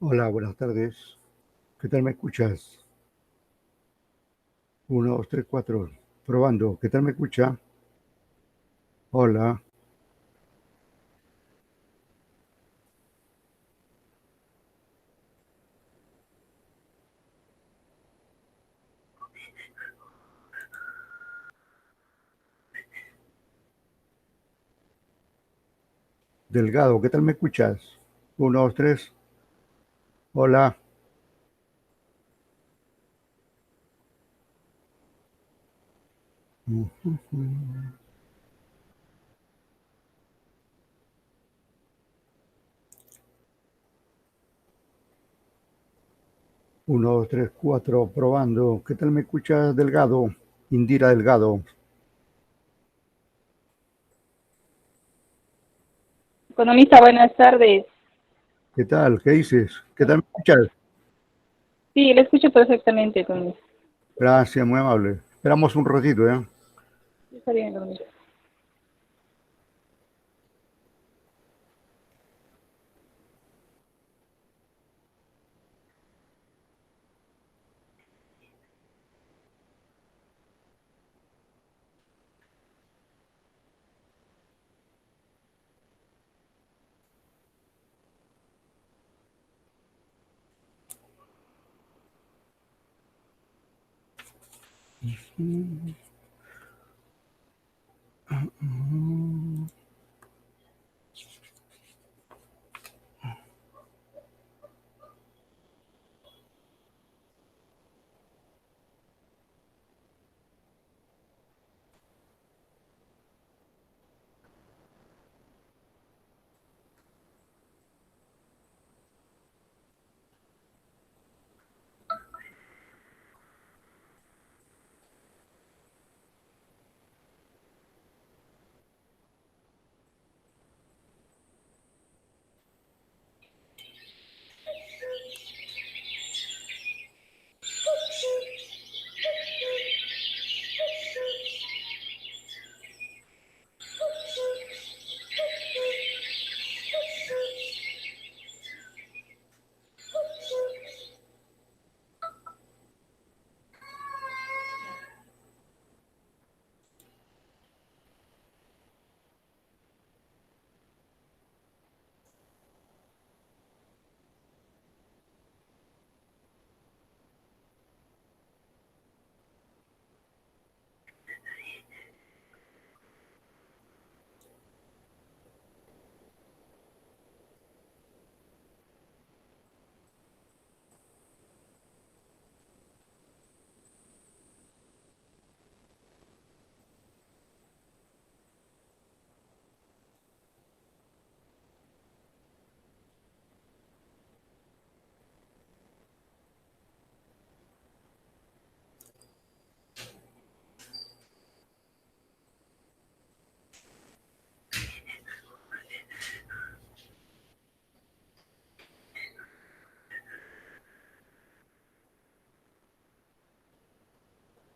Hola, buenas tardes. ¿Qué tal me escuchas? Uno, dos, tres, cuatro. Probando. ¿Qué tal me escucha? Hola. Delgado, ¿qué tal me escuchas? Uno, dos, tres. Hola. Uno, dos, tres, cuatro. Probando. ¿Qué tal me escuchas, Delgado? Indira Delgado. Economista, buenas tardes. ¿Qué tal? ¿Qué dices? ¿Qué tal me escuchas? Sí, le escucho perfectamente, economista. Gracias, muy amable. Esperamos un ratito, ¿eh? Está bien, economista.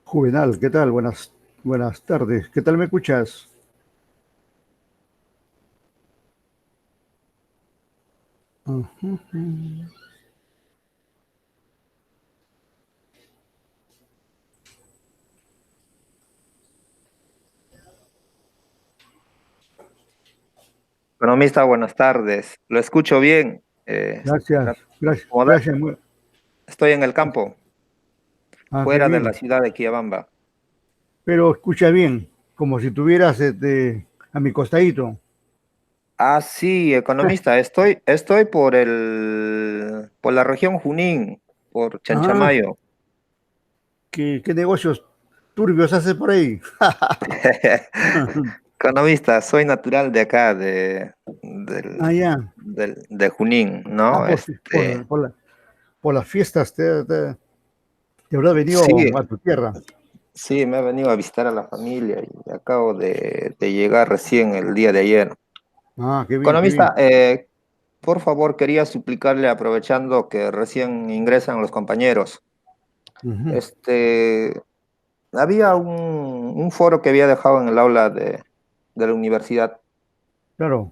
Juvenal, ¿qué tal? Buenas tardes. ¿Qué tal me escuchas? Ujú. Economista, buenas tardes. Lo escucho bien. Gracias, gracias, Como gracias. estoy en el campo, Qué fuera de la bien. ciudad de Quillabamba. Pero escucha bien, como si tuvieras a mi costadito. Ah, sí, economista, estoy por la región Junín, por Ah, Chanchamayo. ¿qué negocios turbios haces por ahí? Economista, soy natural de acá, Ah, ya. de Junín, Ah, ¿no? por las fiestas te habrás venido Sí, a tu tierra. sí, me he venido a visitar a la familia y acabo de llegar recién el día de ayer. Ah, qué bien, qué bien. Economista, por favor, quería suplicarle, aprovechando que recién ingresan los compañeros, Ujú. este, había un foro que había dejado en el aula de la universidad. Claro.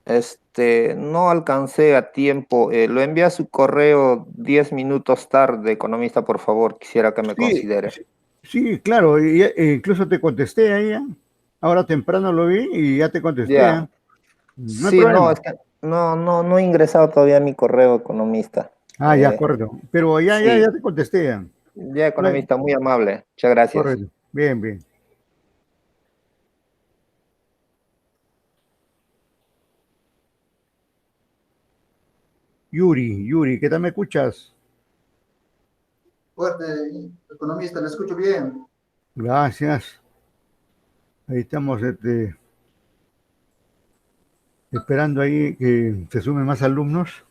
No alcancé a tiempo. Lo envié a su correo 10 minutos tarde, economista, por favor, quisiera que me Sí, considere. sí, sí, claro, incluso te contesté ahí, ¿eh? Ahora temprano lo vi y ya te contesté, ¿eh? Ya. No hay Sí, no, problema. es que no he ingresado todavía a mi correo, economista. Ah, ya, correcto. Pero ya Sí, te contesté, ¿eh? ya, No hay- economista, muy amable. Muchas gracias. Correcto. Bien, bien. Yuri, ¿qué tal me escuchas? Fuerte, economista, le escucho bien. Gracias. Ahí estamos, esperando ahí que se sumen más alumnos.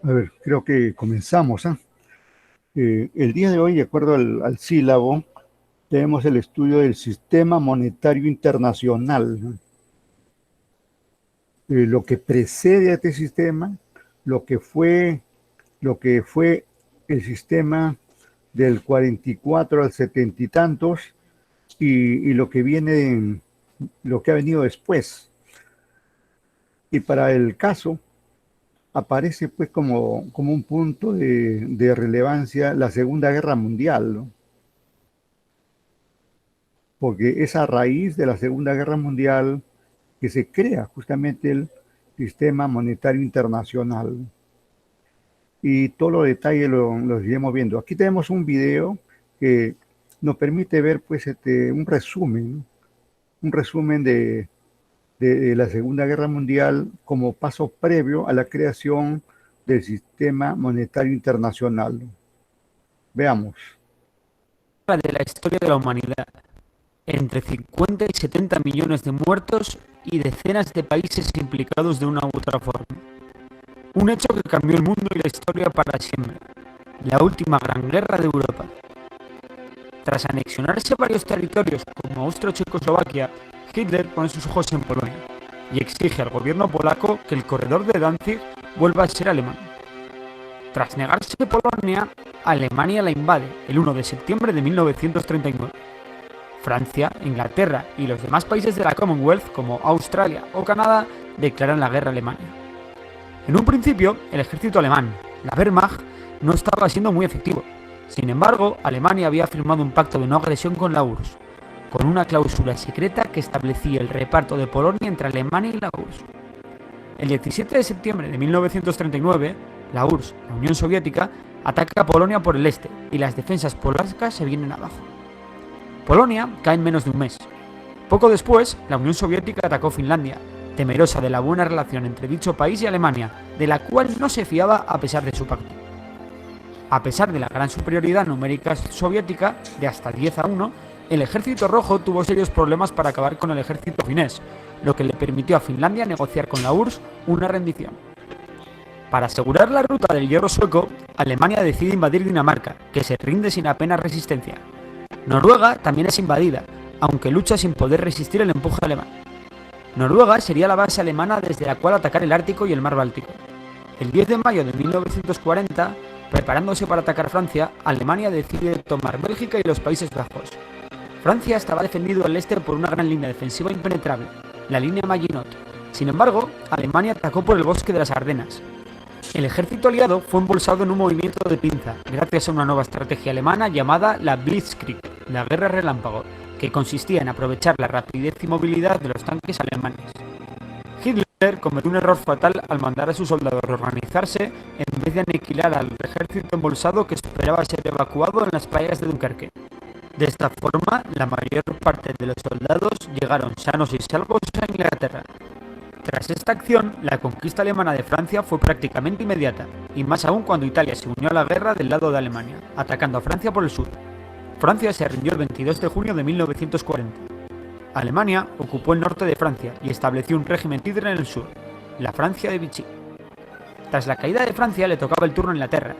A ver, creo que comenzamos, ¿ah? El día de hoy, de acuerdo al sílabo, tenemos el estudio del sistema monetario internacional, ¿no? Lo que precede a este sistema, lo que fue, lo que fue el sistema del 44 al 70 y tantos, y lo que viene, lo que ha venido después. Y para el caso, aparece pues como un punto de relevancia la Segunda Guerra Mundial, ¿no? Porque es a raíz de la Segunda Guerra Mundial que se crea justamente el sistema monetario internacional. Y todos los detalles los iremos viendo. Aquí tenemos un video que nos permite ver pues un resumen, ¿no? Un resumen de la Segunda Guerra Mundial como paso previo a la creación del sistema monetario internacional. Veamos. De la historia de la humanidad, entre 50 y 70 millones de muertos y decenas de países implicados de una u otra forma. Un hecho que cambió el mundo y la historia para siempre. La última gran guerra de Europa. Tras anexionarse varios territorios como Austria-Checoslovaquia, Hitler pone sus ojos en Polonia y exige al gobierno polaco que el corredor de Danzig vuelva a ser alemán. Tras negarse Polonia, Alemania la invade el 1 de septiembre de 1939. Francia, Inglaterra y los demás países de la Commonwealth, como Australia o Canadá, declaran la guerra a Alemania. En un principio, el ejército alemán, la Wehrmacht, no estaba siendo muy efectivo. Sin embargo, Alemania había firmado un pacto de no agresión con la URSS, con una cláusula secreta que establecía el reparto de Polonia entre Alemania y la URSS. El 17 de septiembre de 1939, la URSS, la Unión Soviética, ataca a Polonia por el este y las defensas polacas se vienen abajo. Polonia cae en menos de un mes. Poco después, la Unión Soviética atacó Finlandia, temerosa de la buena relación entre dicho país y Alemania, de la cual no se fiaba a pesar de su pacto. A pesar de la gran superioridad numérica soviética, de hasta 10-1, el ejército rojo tuvo serios problemas para acabar con el ejército finés, lo que le permitió a Finlandia negociar con la URSS una rendición. Para asegurar la ruta del hierro sueco, Alemania decide invadir Dinamarca, que se rinde sin apenas resistencia. Noruega también es invadida, aunque lucha sin poder resistir el empuje alemán. Noruega sería la base alemana desde la cual atacar el Ártico y el Mar Báltico. El 10 de mayo de 1940, preparándose para atacar Francia, Alemania decide tomar Bélgica y los Países Bajos. Francia estaba defendido al este por una gran línea defensiva impenetrable, la línea Maginot. Sin embargo, Alemania atacó por el bosque de las Ardenas. El ejército aliado fue embolsado en un movimiento de pinza, gracias a una nueva estrategia alemana llamada la Blitzkrieg, la guerra relámpago, que consistía en aprovechar la rapidez y movilidad de los tanques alemanes. Hitler cometió un error fatal al mandar a sus soldados reorganizarse en vez de aniquilar al ejército embolsado que esperaba ser evacuado en las playas de Dunkerque. De esta forma, la mayor parte de los soldados llegaron sanos y salvos a Inglaterra. Tras esta acción, la conquista alemana de Francia fue prácticamente inmediata, y más aún cuando Italia se unió a la guerra del lado de Alemania, atacando a Francia por el sur. Francia se rindió el 22 de junio de 1940. Alemania ocupó el norte de Francia y estableció un régimen títere en el sur, la Francia de Vichy. Tras la caída de Francia le tocaba el turno a Inglaterra.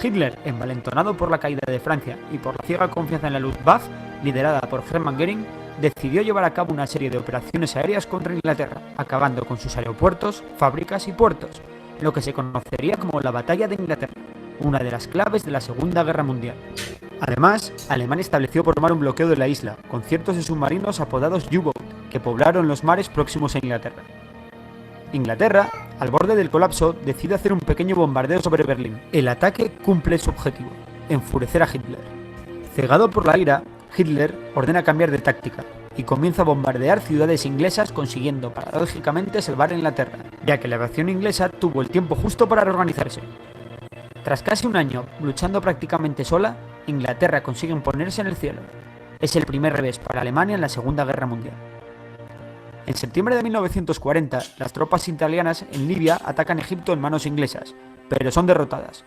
Hitler, envalentonado por la caída de Francia y por la ciega confianza en la Luftwaffe, liderada por Hermann Göring, decidió llevar a cabo una serie de operaciones aéreas contra Inglaterra, acabando con sus aeropuertos, fábricas y puertos, lo que se conocería como la Batalla de Inglaterra, una de las claves de la Segunda Guerra Mundial. Además, Alemania estableció por mar un bloqueo de la isla, con cientos de submarinos apodados U-Boat, que poblaron los mares próximos a Inglaterra. Inglaterra, al borde del colapso, decide hacer un pequeño bombardeo sobre Berlín. El ataque cumple su objetivo, enfurecer a Hitler. Cegado por la ira, Hitler ordena cambiar de táctica y comienza a bombardear ciudades inglesas, consiguiendo paradójicamente salvar a Inglaterra, ya que la aviación inglesa tuvo el tiempo justo para reorganizarse. Tras casi un año luchando prácticamente sola, Inglaterra consigue imponerse en el cielo. Es el primer revés para Alemania en la Segunda Guerra Mundial. En septiembre de 1940, las tropas italianas en Libia atacan Egipto en manos inglesas, pero son derrotadas.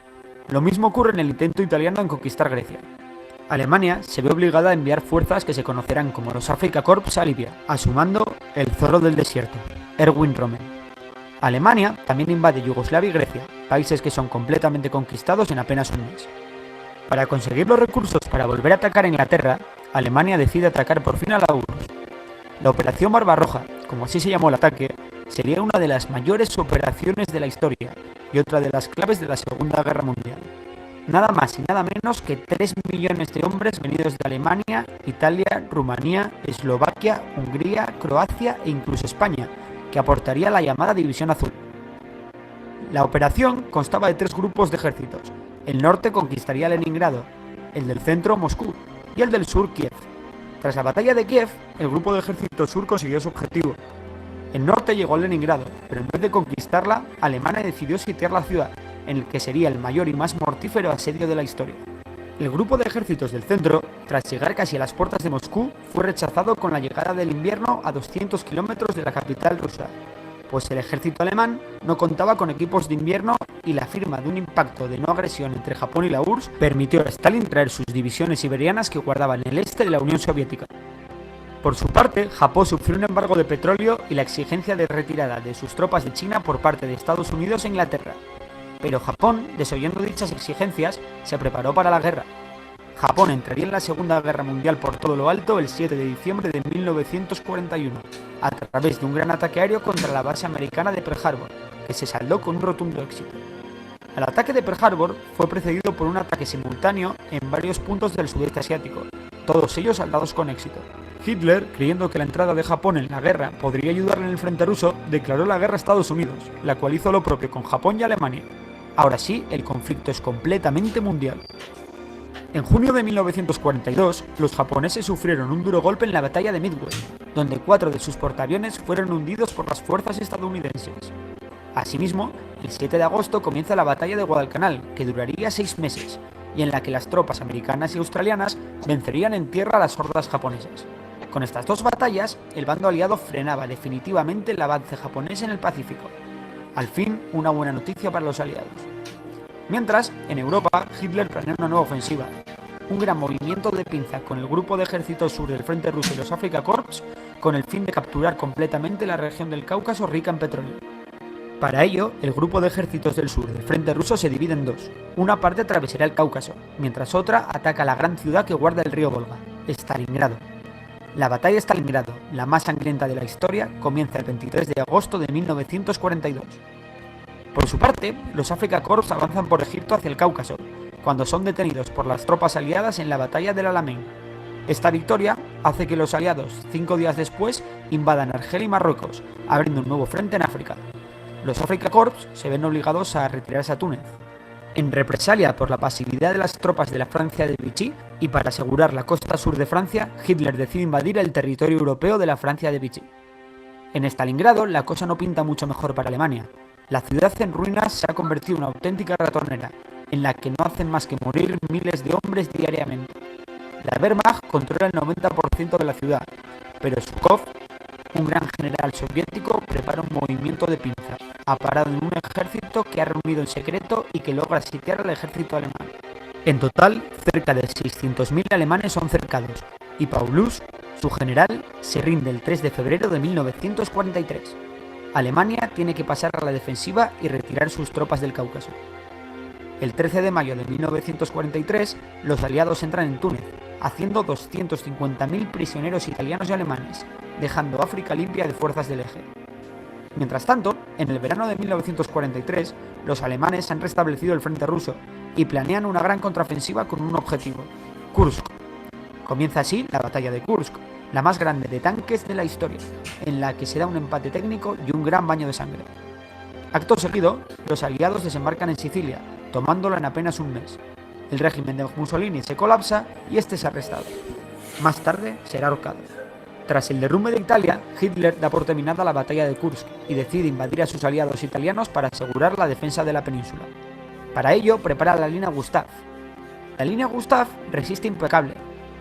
Lo mismo ocurre en el intento italiano en conquistar Grecia. Alemania se ve obligada a enviar fuerzas que se conocerán como los Afrika Korps a Libia, a su mando el zorro del desierto, Erwin Rommel. Alemania también invade Yugoslavia y Grecia, países que son completamente conquistados en apenas un mes. Para conseguir los recursos para volver a atacar a Inglaterra, Alemania decide atacar por fin a la URSS. La Operación Barbarroja, como así se llamó el ataque, sería una de las mayores operaciones de la historia y otra de las claves de la Segunda Guerra Mundial. Nada más y nada menos que 3 millones de hombres venidos de Alemania, Italia, Rumanía, Eslovaquia, Hungría, Croacia e incluso España, que aportaría la llamada División Azul. La operación constaba de 3 grupos de ejércitos. El norte conquistaría Leningrado, el del centro Moscú y el del sur Kiev. Tras la batalla de Kiev, el grupo de ejército sur consiguió su objetivo. El norte llegó a Leningrado, pero en vez de conquistarla, Alemania decidió sitiar la ciudad, en el que sería el mayor y más mortífero asedio de la historia. El grupo de ejércitos del centro, tras llegar casi a las puertas de Moscú, fue rechazado con la llegada del invierno a 200 kilómetros de la capital rusa, pues el ejército alemán no contaba con equipos de invierno y la firma de un impacto de no agresión entre Japón y la URSS permitió a Stalin traer sus divisiones siberianas que guardaban el este de la Unión Soviética. Por su parte, Japón sufrió un embargo de petróleo y la exigencia de retirada de sus tropas de China por parte de Estados Unidos e Inglaterra. Pero Japón, desoyendo dichas exigencias, se preparó para la guerra. Japón entraría en la Segunda Guerra Mundial por todo lo alto el 7 de diciembre de 1941, a través de un gran ataque aéreo contra la base americana de Pearl Harbor, que se saldó con un rotundo éxito. El ataque de Pearl Harbor fue precedido por un ataque simultáneo en varios puntos del sudeste asiático, todos ellos saldados con éxito. Hitler, creyendo que la entrada de Japón en la guerra podría ayudarle en el frente ruso, declaró la guerra a Estados Unidos, la cual hizo lo propio con Japón y Alemania. Ahora sí, el conflicto es completamente mundial. En junio de 1942, los japoneses sufrieron un duro golpe en la batalla de Midway, donde 4 de sus portaaviones fueron hundidos por las fuerzas estadounidenses. Asimismo, el 7 de agosto comienza la batalla de Guadalcanal, que duraría 6 meses, y en la que las tropas americanas y australianas vencerían en tierra a las hordas japonesas. Con estas 2 batallas, el bando aliado frenaba definitivamente el avance japonés en el Pacífico. Al fin, una buena noticia para los aliados. Mientras, en Europa, Hitler planea una nueva ofensiva, un gran movimiento de pinza con el grupo de ejércitos sur del frente ruso y los Afrika Korps, con el fin de capturar completamente la región del Cáucaso rica en petróleo. Para ello, el grupo de ejércitos del sur del frente ruso se divide en 2. Una parte atravesará el Cáucaso, mientras otra ataca la gran ciudad que guarda el río Volga, Stalingrado. La batalla de Stalingrado, la más sangrienta de la historia, comienza el 23 de agosto de 1942. Por su parte, los Afrika Korps avanzan por Egipto hacia el Cáucaso, cuando son detenidos por las tropas aliadas en la batalla del Alamein. Esta victoria hace que los aliados, 5 días después, invadan Argelia y Marruecos, abriendo un nuevo frente en África. Los Afrika Korps se ven obligados a retirarse a Túnez. En represalia por la pasividad de las tropas de la Francia de Vichy y para asegurar la costa sur de Francia, Hitler decide invadir el territorio europeo de la Francia de Vichy. En Stalingrado la cosa no pinta mucho mejor para Alemania. La ciudad en ruinas se ha convertido en una auténtica ratonera, en la que no hacen más que morir miles de hombres diariamente. La Wehrmacht controla el 90% de la ciudad, pero Zhukov, un gran general soviético, prepara un movimiento de pinzas, aparado en un ejército que ha reunido en secreto y que logra sitiar al ejército alemán. En total, cerca de 600.000 alemanes son cercados, y Paulus, su general, se rinde el 3 de febrero de 1943. Alemania tiene que pasar a la defensiva y retirar sus tropas del Cáucaso. El 13 de mayo de 1943, los aliados entran en Túnez, haciendo 250.000 prisioneros italianos y alemanes, dejando África limpia de fuerzas del eje. Mientras tanto, en el verano de 1943, los alemanes han restablecido el frente ruso y planean una gran contraofensiva con un objetivo: Kursk. Comienza así la batalla de Kursk, la más grande de tanques de la historia, en la que se da un empate técnico y un gran baño de sangre. Acto seguido, los aliados desembarcan en Sicilia, tomándola en apenas un mes. El régimen de Mussolini se colapsa y este es arrestado. Más tarde será ahorcado. Tras el derrumbe de Italia, Hitler da por terminada la batalla de Kursk y decide invadir a sus aliados italianos para asegurar la defensa de la península. Para ello, prepara la línea Gustav. La línea Gustav resiste impecable,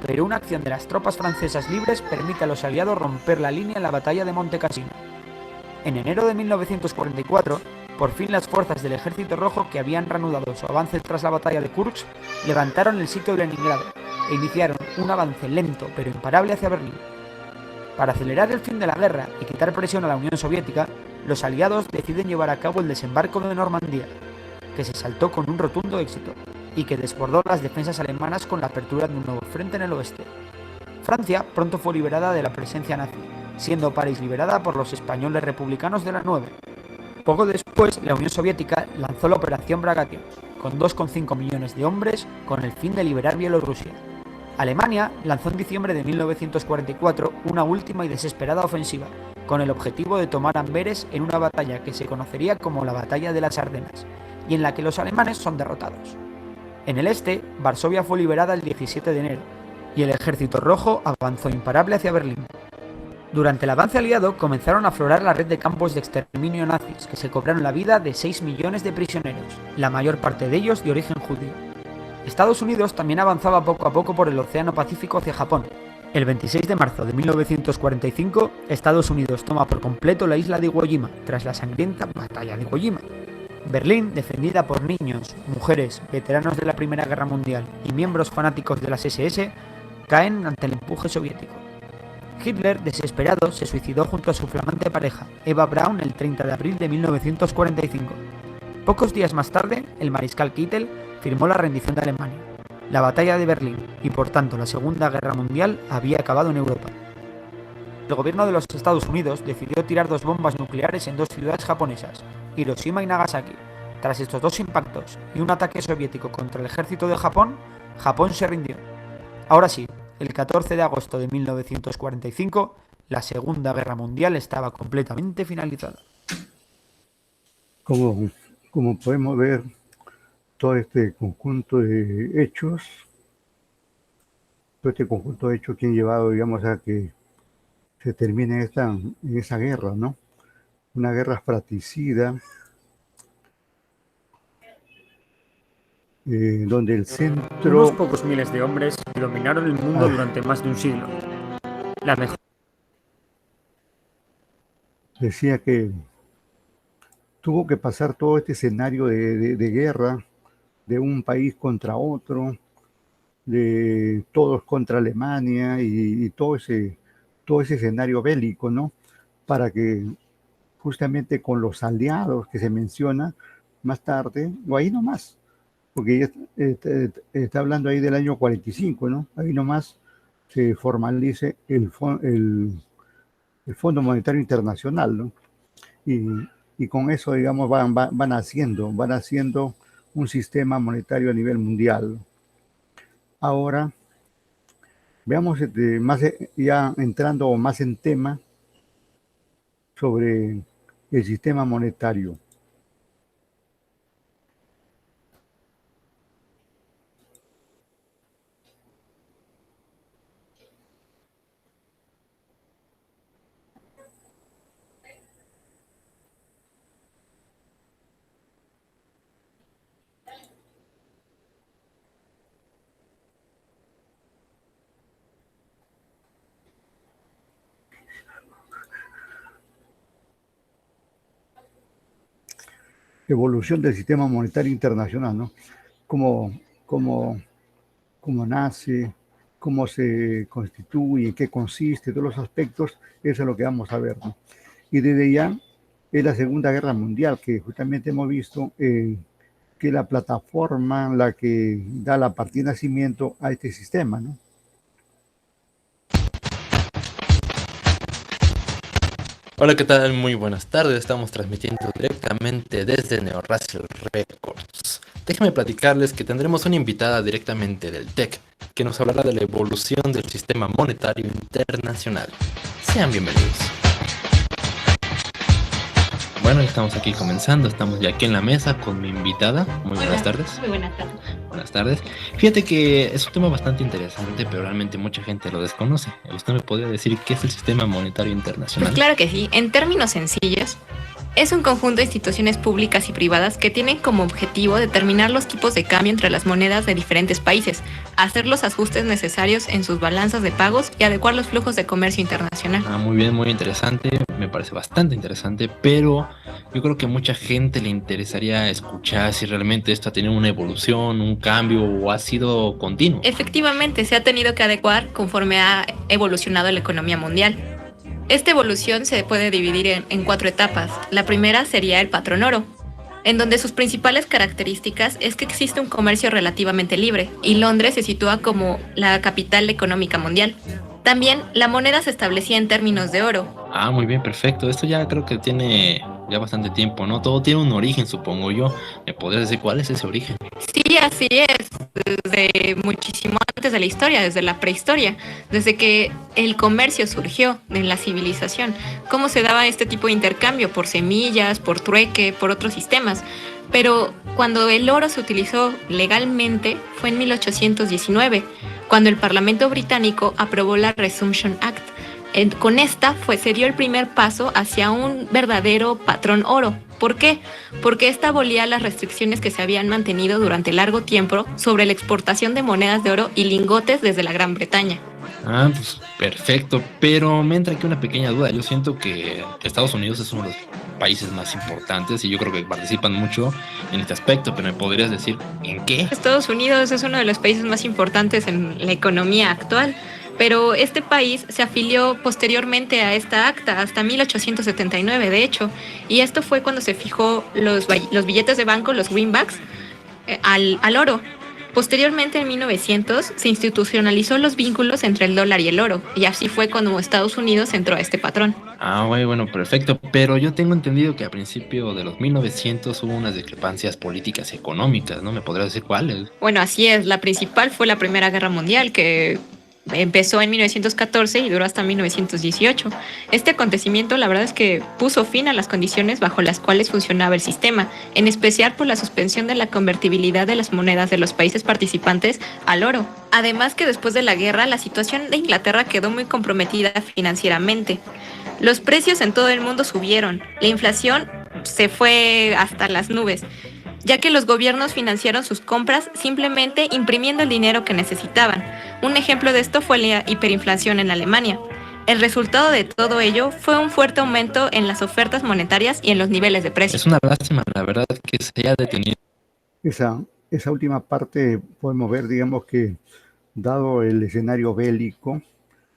pero una acción de las tropas francesas libres permite a los aliados romper la línea en la batalla de Monte Cassino. En enero de 1944, por fin las fuerzas del Ejército Rojo, que habían reanudado su avance tras la batalla de Kursk, levantaron el sitio de Leningrado e iniciaron un avance lento pero imparable hacia Berlín. Para acelerar el fin de la guerra y quitar presión a la Unión Soviética, los aliados deciden llevar a cabo el desembarco de Normandía, que se saltó con un rotundo éxito y que desbordó las defensas alemanas con la apertura de un nuevo frente en el oeste. Francia pronto fue liberada de la presencia nazi, siendo París liberada por los españoles republicanos de la 9. Poco después, la Unión Soviética lanzó la Operación Bagration, con 2,5 millones de hombres, con el fin de liberar Bielorrusia. Alemania lanzó en diciembre de 1944 una última y desesperada ofensiva, con el objetivo de tomar Amberes en una batalla que se conocería como la Batalla de las Ardenas, y en la que los alemanes son derrotados. En el este, Varsovia fue liberada el 17 de enero, y el Ejército Rojo avanzó imparable hacia Berlín. Durante el avance aliado comenzaron a aflorar la red de campos de exterminio nazis que se cobraron la vida de 6 millones de prisioneros, la mayor parte de ellos de origen judío. Estados Unidos también avanzaba poco a poco por el Océano Pacífico hacia Japón. El 26 de marzo de 1945, Estados Unidos toma por completo la isla de Iwo Jima tras la sangrienta batalla de Iwo Jima. Berlín, defendida por niños, mujeres, veteranos de la Primera Guerra Mundial y miembros fanáticos de las SS, caen ante el empuje soviético. Hitler, desesperado, se suicidó junto a su flamante pareja, Eva Braun, el 30 de abril de 1945. Pocos días más tarde, el mariscal Kittel firmó la rendición de Alemania. La batalla de Berlín, y por tanto la Segunda Guerra Mundial, había acabado en Europa. El gobierno de los Estados Unidos decidió tirar 2 bombas nucleares en 2 ciudades japonesas, Hiroshima y Nagasaki. Tras estos 2 impactos y un ataque soviético contra el ejército de Japón, Japón se rindió. Ahora sí, el 14 de agosto de 1945, la Segunda Guerra Mundial estaba completamente finalizada. Como podemos ver, todo este conjunto de hechos, que han llevado, digamos, a que se termine esa guerra, ¿no? Una guerra fratricida, donde el centro... Unos pocos miles de hombres dominaron el mundo durante más de un siglo. La mejor... Decía que tuvo que pasar todo este escenario de guerra, de un país contra otro, de todos contra Alemania y todo ese escenario bélico, ¿no? Para que justamente con los aliados que se menciona más tarde, o ahí nomás, porque ya está hablando ahí del año 45, ¿no? Ahí nomás se formalice el Fondo Monetario Internacional, ¿no? Y, y con eso, digamos, van haciendo un sistema monetario a nivel mundial. Ahora, veamos más, ya entrando más en tema sobre el sistema monetario. Evolución del sistema monetario internacional, ¿no? Cómo, cómo, cómo nace, cómo se constituye, en qué consiste, todos los aspectos, eso es lo que vamos a ver, ¿no? Y desde ya es la Segunda Guerra Mundial, que justamente hemos visto que la plataforma la que da la partida de nacimiento a este sistema, ¿no? Hola, ¿qué tal? Muy buenas tardes. Estamos transmitiendo directamente desde NeoRacial Records. Déjenme platicarles que tendremos una invitada directamente del TEC, que nos hablará de la evolución del sistema monetario internacional. Sean bienvenidos. Bueno, estamos aquí comenzando, estamos ya aquí en la mesa con mi invitada. Muy buenas tardes. Muy buenas tardes. Buenas tardes. Fíjate que es un tema bastante interesante, pero realmente mucha gente lo desconoce. ¿Usted me podría decir qué es el sistema monetario internacional? Pues claro que sí. En términos sencillos, es un conjunto de instituciones públicas y privadas que tienen como objetivo determinar los tipos de cambio entre las monedas de diferentes países, hacer los ajustes necesarios en sus balanzas de pagos y adecuar los flujos de comercio internacional. Muy bien, muy interesante. Me parece bastante interesante, pero yo creo que a mucha gente le interesaría escuchar si realmente esto ha tenido una evolución, un cambio o ha sido continuo. Efectivamente, se ha tenido que adecuar conforme ha evolucionado la economía mundial. Esta evolución se puede dividir en 4 etapas. La primera sería el patrón oro, en donde sus principales características es que existe un comercio relativamente libre y Londres se sitúa como la capital económica mundial. También la moneda se establecía en términos de oro. Muy bien, perfecto. Esto ya creo que tiene ya bastante tiempo, ¿no? Todo tiene un origen, supongo yo. ¿Me podrías decir cuál es ese origen? Sí, así es, desde muchísimo antes de la historia, desde la prehistoria, desde que el comercio surgió en la civilización. ¿Cómo se daba este tipo de intercambio? Por semillas, por trueque, por otros sistemas. Pero cuando el oro se utilizó legalmente fue en 1819, cuando el Parlamento británico aprobó la Resumption Act. Con esta se dio el primer paso hacia un verdadero patrón oro. ¿Por qué? Porque esta abolía las restricciones que se habían mantenido durante largo tiempo sobre la exportación de monedas de oro y lingotes desde la Gran Bretaña. Pues perfecto, pero me entra aquí una pequeña duda. Yo siento que Estados Unidos es uno de los países más importantes y yo creo que participan mucho en este aspecto, pero ¿me podrías decir en qué? Estados Unidos es uno de los países más importantes en la economía actual, pero este país se afilió posteriormente a esta acta, hasta 1879 de hecho, y esto fue cuando se fijó los billetes de banco, los greenbacks, al oro. Posteriormente, en 1900, se institucionalizó los vínculos entre el dólar y el oro, y así fue cuando Estados Unidos entró a este patrón. Bueno, perfecto, pero yo tengo entendido que a principio de los 1900 hubo unas discrepancias políticas y económicas, ¿no? ¿Me podrías decir cuáles? Bueno, así es, la principal fue la Primera Guerra Mundial, que empezó en 1914 y duró hasta 1918. Este acontecimiento, la verdad es que puso fin a las condiciones bajo las cuales funcionaba el sistema, en especial por la suspensión de la convertibilidad de las monedas de los países participantes al oro. Además que después de la guerra, la situación de Inglaterra quedó muy comprometida financieramente. Los precios en todo el mundo subieron, la inflación se fue hasta las nubes, ya que los gobiernos financiaron sus compras simplemente imprimiendo el dinero que necesitaban. Un ejemplo de esto fue la hiperinflación en Alemania. El resultado de todo ello fue un fuerte aumento en las ofertas monetarias y en los niveles de precios. Es una lástima, la verdad, que se haya detenido. Esa última parte podemos ver, digamos que dado el escenario bélico,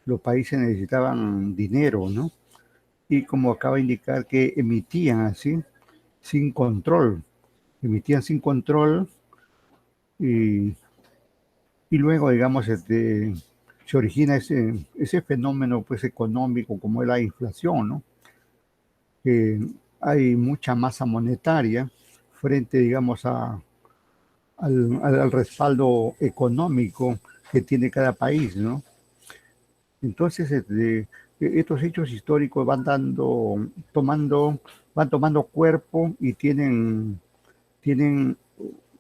los países necesitaban dinero, ¿no? Y como acaba de indicar que emitían así, sin control y luego, digamos, se origina ese fenómeno pues, económico como es la inflación, ¿no? Que hay mucha masa monetaria frente, digamos, al respaldo económico que tiene cada país, ¿no? Entonces, estos hechos históricos van tomando cuerpo y tienen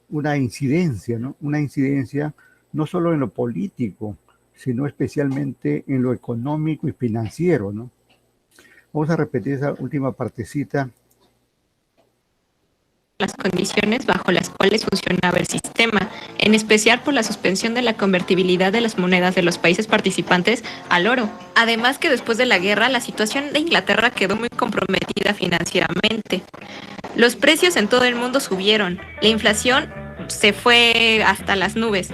una incidencia, ¿no? Una incidencia no solo en lo político, sino especialmente en lo económico y financiero, ¿no? Vamos a repetir esa última partecita. Las condiciones bajo las cuales funcionaba el sistema, en especial por la suspensión de la convertibilidad de las monedas de los países participantes al oro. Además que después de la guerra, la situación de Inglaterra quedó muy comprometida financieramente. Los precios en todo el mundo subieron, la inflación se fue hasta las nubes,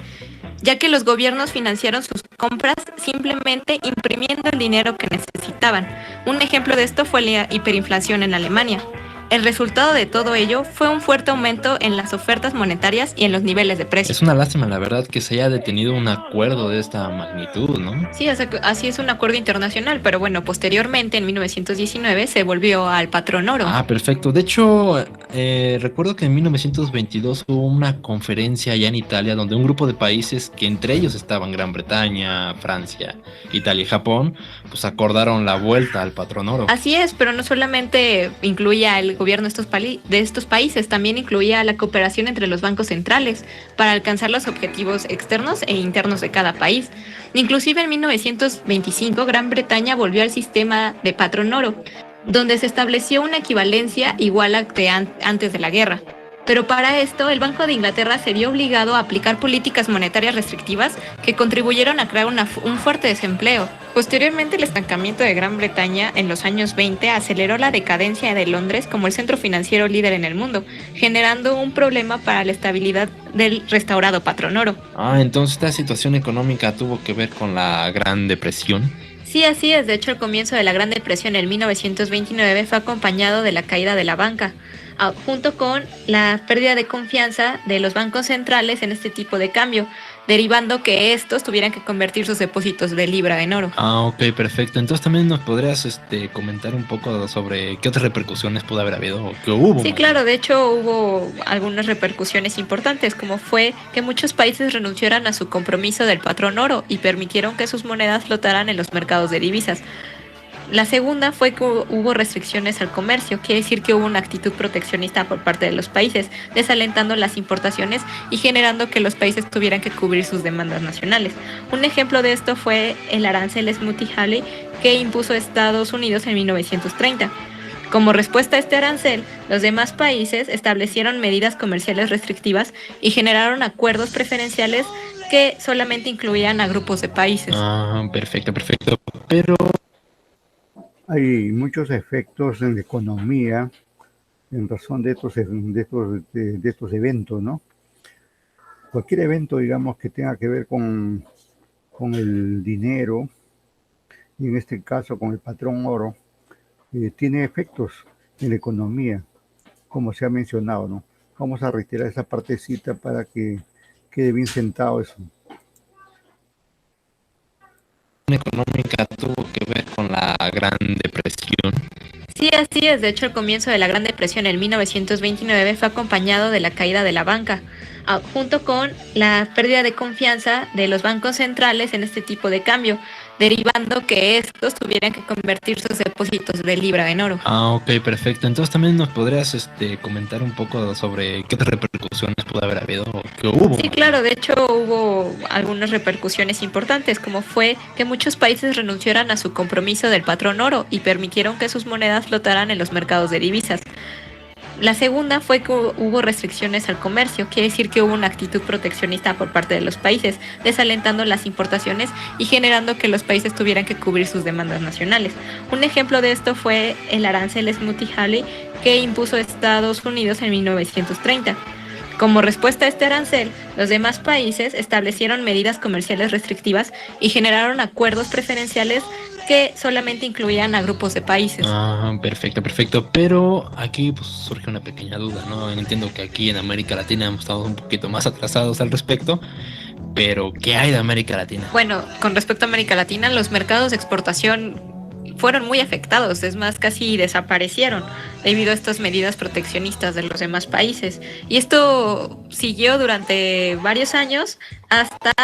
ya que los gobiernos financiaron sus compras simplemente imprimiendo el dinero que necesitaban. Un ejemplo de esto fue la hiperinflación en Alemania. El resultado de todo ello fue un fuerte aumento en las ofertas monetarias y en los niveles de precios. Es una lástima, la verdad, que se haya detenido un acuerdo de esta magnitud, ¿no? Sí, así es un acuerdo internacional, pero bueno, posteriormente, en 1919, se volvió al patrón oro. Ah, perfecto. De hecho, recuerdo que en 1922 hubo una conferencia allá en Italia donde un grupo de países, que entre ellos estaban Gran Bretaña, Francia, Italia y Japón, pues acordaron la vuelta al patrón oro. Así es, pero no solamente incluía el gobierno de estos países, también incluía la cooperación entre los bancos centrales para alcanzar los objetivos externos e internos de cada país. Inclusive en 1925 Gran Bretaña volvió al sistema de patrón oro, donde se estableció una equivalencia igual a que antes de la guerra. Pero para esto, el Banco de Inglaterra se vio obligado a aplicar políticas monetarias restrictivas que contribuyeron a crear un fuerte desempleo. Posteriormente, el estancamiento de Gran Bretaña en los años 20 aceleró la decadencia de Londres como el centro financiero líder en el mundo, generando un problema para la estabilidad del restaurado patrón oro. Ah, entonces esta situación económica tuvo que ver con la Gran Depresión. Sí, así es. De hecho, el comienzo de la Gran Depresión en 1929 fue acompañado de la caída de la banca, junto con la pérdida de confianza de los bancos centrales en este tipo de cambio, derivando que estos tuvieran que convertir sus depósitos de libra en oro. Ah, ok, perfecto. Entonces también nos podrías comentar un poco sobre qué otras repercusiones pudo haber habido o que hubo. Sí, claro, de hecho hubo algunas repercusiones importantes, como fue que muchos países renunciaran a su compromiso del patrón oro y permitieron que sus monedas flotaran en los mercados de divisas. La segunda fue que hubo restricciones al comercio, quiere decir que hubo una actitud proteccionista por parte de los países, desalentando las importaciones y generando que los países tuvieran que cubrir sus demandas nacionales. Un ejemplo de esto fue el arancel Smoot-Hawley que impuso Estados Unidos en 1930. Como respuesta a este arancel, los demás países establecieron medidas comerciales restrictivas y generaron acuerdos preferenciales que solamente incluían a grupos de países. Ah, perfecto. Pero hay muchos efectos en la economía en razón de estos eventos, ¿no? Cualquier evento, digamos, que tenga que ver con el dinero, y en este caso con el patrón oro, tiene efectos en la economía, como se ha mencionado, ¿no? Vamos a reiterar esa partecita para que quede bien sentado eso. económica tuvo que ver con la Gran Depresión. Sí, así es. De hecho, el comienzo de la Gran Depresión en 1929 fue acompañado de la caída de la banca, junto con la pérdida de confianza de los bancos centrales en este tipo de cambio, derivando que estos tuvieran que convertir sus depósitos de libra en oro. Ah, ok, perfecto. Entonces también nos podrías comentar un poco sobre qué repercusiones pudo haber habido o que hubo. Sí, claro. De hecho, hubo algunas repercusiones importantes, como fue que muchos países renunciaran a su compromiso del patrón oro y permitieron que sus monedas flotaran en los mercados de divisas. La segunda fue que hubo restricciones al comercio, quiere decir que hubo una actitud proteccionista por parte de los países, desalentando las importaciones y generando que los países tuvieran que cubrir sus demandas nacionales. Un ejemplo de esto fue el arancel Smoot-Hawley que impuso Estados Unidos en 1930. Como respuesta a este arancel, los demás países establecieron medidas comerciales restrictivas y generaron acuerdos preferenciales que solamente incluían a grupos de países. Ah, perfecto, perfecto. Pero aquí pues, surge una pequeña duda, ¿no? Entiendo que aquí en América Latina hemos estado un poquito más atrasados al respecto, pero ¿qué hay de América Latina? Bueno, con respecto a América Latina, los mercados de exportación fueron muy afectados, es más, casi desaparecieron debido a estas medidas proteccionistas de los demás países. Y esto siguió durante varios años hasta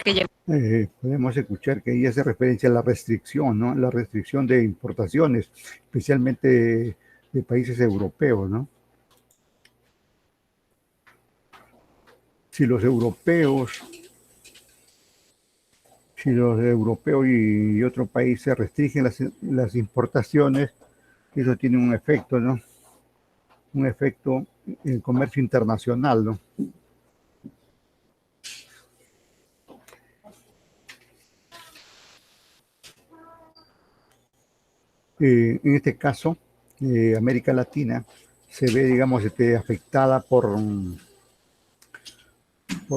que llegó. Podemos escuchar que ahí hace referencia a la restricción, ¿no? La restricción de importaciones, especialmente de países europeos, ¿no? Si los europeos y otros países restringen las importaciones, eso tiene un efecto, ¿no? Un efecto en el comercio internacional, ¿no? En este caso, América Latina se ve, digamos, afectada por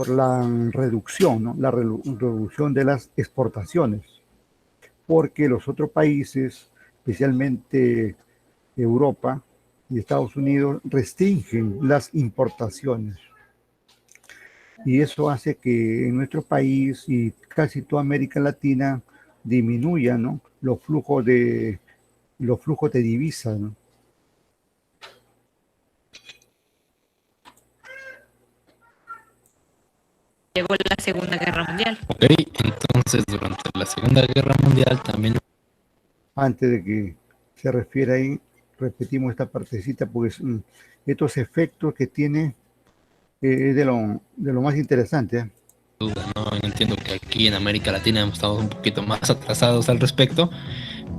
la reducción, ¿no? La reducción de las exportaciones, porque los otros países, especialmente Europa y Estados Unidos, restringen las importaciones. Y eso hace que en nuestro país y casi toda América Latina disminuya, ¿no? Los flujos de divisas, ¿no? Llegó la Segunda Guerra Mundial. Ok, entonces durante la Segunda Guerra Mundial también... Antes de que se refiera ahí, repetimos esta partecita porque estos efectos que tiene es de lo más interesante, ¿eh? Duda, ¿no? Entiendo que aquí en América Latina hemos estado un poquito más atrasados al respecto,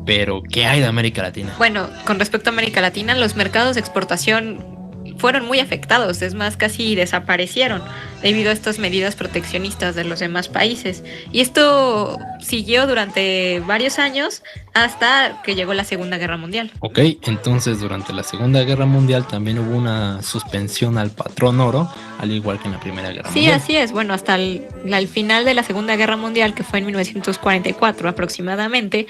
pero ¿qué hay de América Latina? Bueno, con respecto a América Latina, los mercados de exportación fueron muy afectados, es más, casi desaparecieron debido a estas medidas proteccionistas de los demás países. Y esto siguió durante varios años hasta que llegó la Segunda Guerra Mundial. Ok, entonces durante la Segunda Guerra Mundial también hubo una suspensión al patrón oro, al igual que en la Primera Guerra Sí, Mundial. así es. Bueno, hasta el final de la Segunda Guerra Mundial, que fue en 1944 aproximadamente,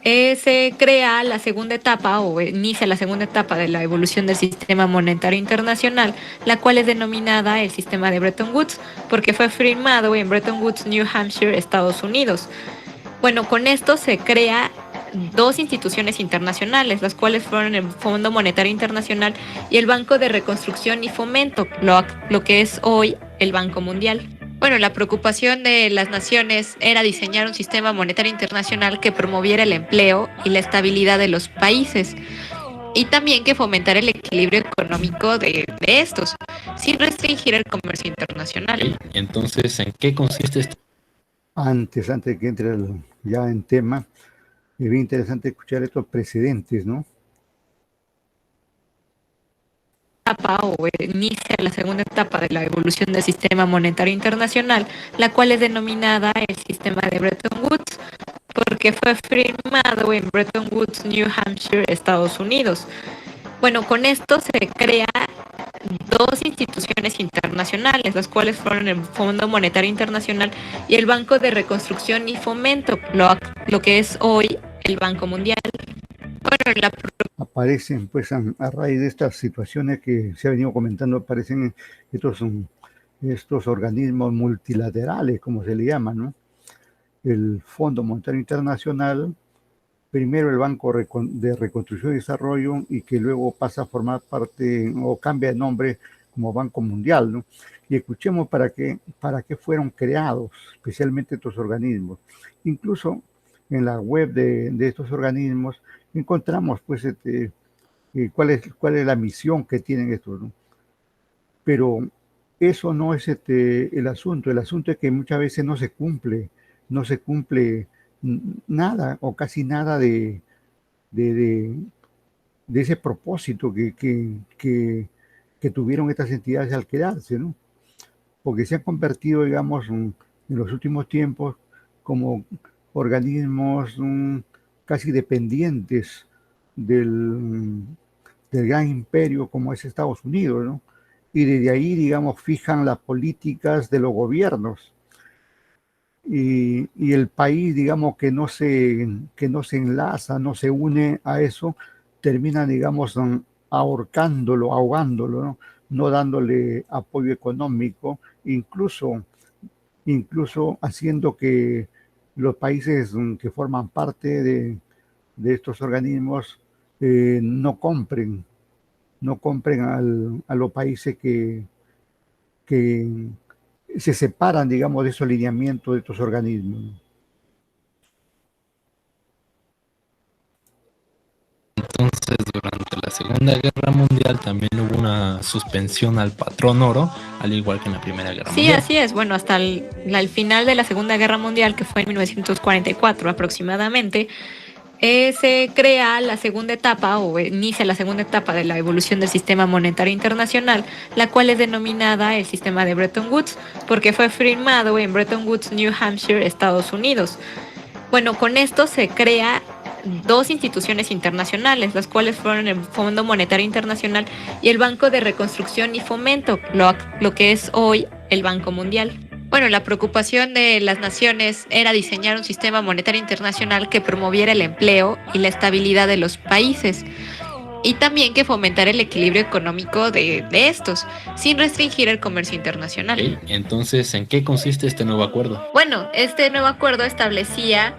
se crea la segunda etapa o inicia la segunda etapa de la evolución del sistema monetario internacional, la cual es denominada el sistema de Bretton Woods, porque fue firmado en Bretton Woods, New Hampshire, Estados Unidos. Bueno, con esto se crea dos instituciones internacionales, las cuales fueron el Fondo Monetario Internacional y el Banco de Reconstrucción y Fomento, lo que es hoy el Banco Mundial. Bueno, la preocupación de las naciones era diseñar un sistema monetario internacional que promoviera el empleo y la estabilidad de los países y también que fomentara el equilibrio económico de estos, sin restringir el comercio internacional. Ok, entonces, ¿en qué consiste esto? Antes de que entre ya en tema, es bien interesante escuchar estos precedentes, ¿no? Etapa o inicia la segunda etapa de la evolución del sistema monetario internacional, la cual es denominada el sistema de Bretton Woods, porque fue firmado en Bretton Woods, New Hampshire, Estados Unidos. Bueno, con esto se crea dos instituciones internacionales, las cuales fueron el Fondo Monetario Internacional y el Banco de Reconstrucción y Fomento, lo que es hoy el Banco Mundial. Bueno, Aparecen, pues, a raíz de estas situaciones que se ha venido comentando, aparecen estos organismos multilaterales, como se le llama, ¿no? El Fondo Monetario Internacional, primero el Banco de Reconstrucción y Desarrollo, y que luego pasa a formar parte o cambia de nombre como Banco Mundial, ¿no? Y escuchemos para qué fueron creados especialmente estos organismos. Incluso en la web de estos organismos encontramos, pues, cuál es la misión que tienen estos, ¿no? Pero eso no es el asunto. El asunto es que muchas veces no se cumple nada o casi nada de ese propósito que tuvieron estas entidades al crearse, ¿no? Porque se han convertido, digamos, en los últimos tiempos como organismos casi dependientes del gran imperio como es Estados Unidos, ¿no? Y desde ahí, digamos, fijan las políticas de los gobiernos. y el país, digamos, que no se enlaza, no se une a eso, termina, digamos, ahorcándolo, ahogándolo, ¿no? No dándole apoyo económico, incluso, incluso haciendo que los países que forman parte de estos organismos no compren, no compren a los países que se separan, digamos, de esos lineamientos de estos organismos. Entonces, durante la Segunda Guerra Mundial también hubo una suspensión al patrón oro, al igual que en la Primera Guerra Sí, Mundial. así es. Bueno, hasta el final de la Segunda Guerra Mundial, que fue en 1944 aproximadamente, se crea la segunda etapa o inicia la segunda etapa de la evolución del sistema monetario internacional, la cual es denominada el sistema de Bretton Woods, porque fue firmado en Bretton Woods, New Hampshire, Estados Unidos. Bueno, con esto se crea dos instituciones internacionales, las cuales fueron el Fondo Monetario Internacional y el Banco de Reconstrucción y Fomento, lo que es hoy el Banco Mundial. Bueno, la preocupación de las naciones era diseñar un sistema monetario internacional que promoviera el empleo y la estabilidad de los países y también que fomentara el equilibrio económico de estos, sin restringir el comercio internacional. Ok, entonces, ¿en qué consiste este nuevo acuerdo? Bueno, este nuevo acuerdo establecía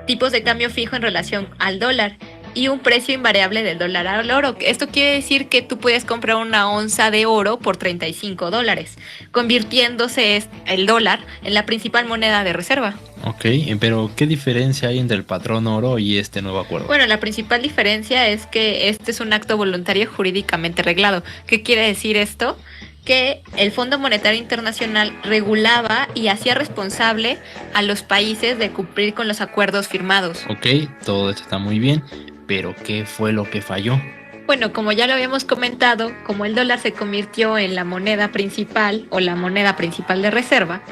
tipos de cambio fijo en relación al dólar y un precio invariable del dólar al oro. Esto quiere decir que tú puedes comprar una onza de oro por $35, convirtiéndose el dólar en la principal moneda de reserva. Ok, pero ¿qué diferencia hay entre el patrón oro y este nuevo acuerdo? Bueno, la principal diferencia es que este es un acto voluntario jurídicamente reglado. ¿Qué quiere decir esto? Que el Fondo Monetario Internacional regulaba y hacía responsable a los países de cumplir con los acuerdos firmados. Ok, todo esto está muy bien, pero ¿qué fue lo que falló? Bueno, como ya lo habíamos comentado, como el dólar se convirtió en la moneda principal o la moneda principal de reserva,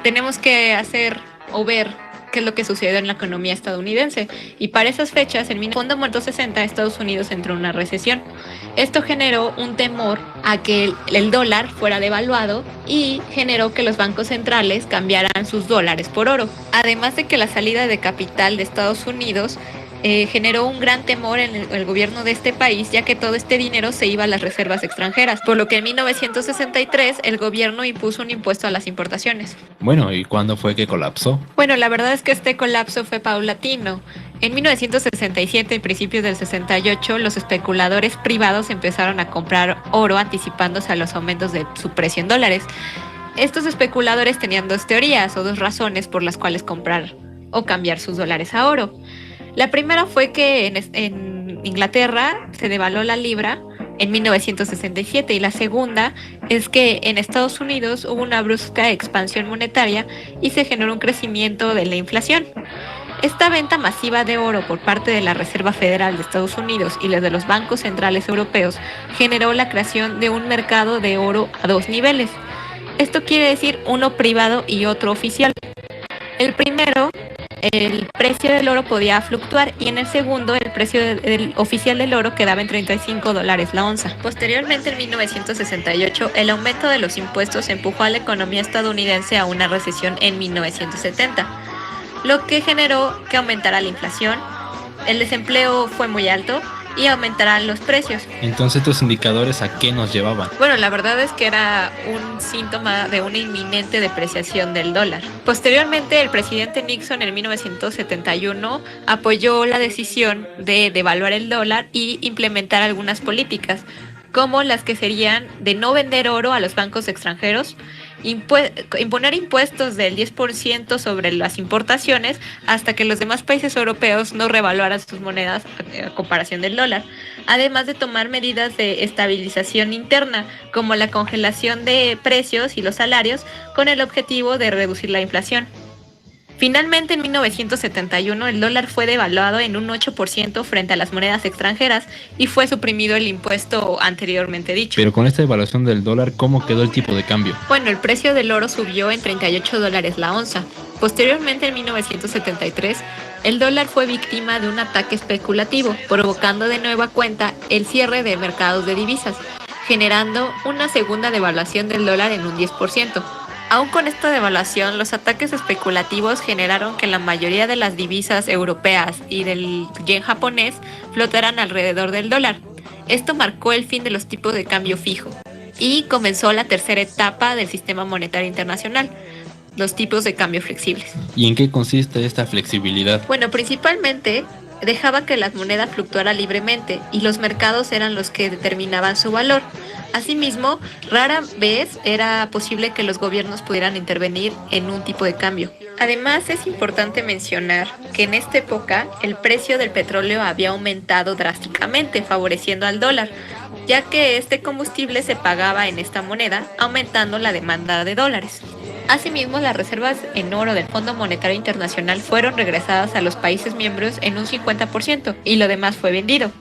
tenemos que hacer o ver qué es lo que sucedió en la economía estadounidense. Y para esas fechas, en 1960, Estados Unidos entró en una recesión. Esto generó un temor a que el dólar fuera devaluado y generó que los bancos centrales cambiaran sus dólares por oro. Además de que la salida de capital de Estados Unidos generó un gran temor en el gobierno de este país, ya que todo este dinero se iba a las reservas extranjeras, por lo que en 1963 el gobierno impuso un impuesto a las importaciones. Bueno, ¿y cuándo fue que colapsó? Bueno, la verdad es que este colapso fue paulatino. En 1967 y principios del 68, los especuladores privados empezaron a comprar oro anticipándose a los aumentos de su precio en dólares. Estos especuladores tenían dos teorías o dos razones por las cuales comprar o cambiar sus dólares a oro. La primera fue que en Inglaterra se devaluó la libra en 1967 y la segunda es que en Estados Unidos hubo una brusca expansión monetaria y se generó un crecimiento de la inflación. Esta venta masiva de oro por parte de la Reserva Federal de Estados Unidos y la de los bancos centrales europeos generó la creación de un mercado de oro a dos niveles. Esto quiere decir uno privado y otro oficial. El primero, el precio del oro podía fluctuar y en el segundo el precio del oficial del oro quedaba en $35 la onza. Posteriormente, en 1968, el aumento de los impuestos empujó a la economía estadounidense a una recesión en 1970, lo que generó que aumentara la inflación, el desempleo fue muy alto y aumentarán los precios. Entonces, ¿estos indicadores a qué nos llevaban? Bueno, la verdad es que era un síntoma de una inminente depreciación del dólar. Posteriormente, el presidente Nixon en 1971 apoyó la decisión de devaluar el dólar y implementar algunas políticas, como las que serían de no vender oro a los bancos extranjeros, imponer impuestos del 10% sobre las importaciones hasta que los demás países europeos no revaluaran sus monedas a comparación del dólar, además de tomar medidas de estabilización interna como la congelación de precios y los salarios con el objetivo de reducir la inflación. Finalmente, en 1971, el dólar fue devaluado en un 8% frente a las monedas extranjeras y fue suprimido el impuesto anteriormente dicho. Pero con esta devaluación del dólar, ¿cómo quedó el tipo de cambio? Bueno, el precio del oro subió en $38 la onza. Posteriormente, en 1973, el dólar fue víctima de un ataque especulativo, provocando de nueva cuenta el cierre de mercados de divisas, generando una segunda devaluación del dólar en un 10%. Aún con esta devaluación, los ataques especulativos generaron que la mayoría de las divisas europeas y del yen japonés flotaran alrededor del dólar. Esto marcó el fin de los tipos de cambio fijo y comenzó la tercera etapa del sistema monetario internacional, los tipos de cambio flexibles. ¿Y en qué consiste esta flexibilidad? Bueno, principalmente dejaba que las monedas fluctuaran libremente y los mercados eran los que determinaban su valor. Asimismo, rara vez era posible que los gobiernos pudieran intervenir en un tipo de cambio. Además, es importante mencionar que en esta época el precio del petróleo había aumentado drásticamente, favoreciendo al dólar, ya que este combustible se pagaba en esta moneda, aumentando la demanda de dólares. Asimismo, las reservas en oro del Fondo Monetario Internacional fueron regresadas a los países miembros en un 50% y lo demás fue vendido.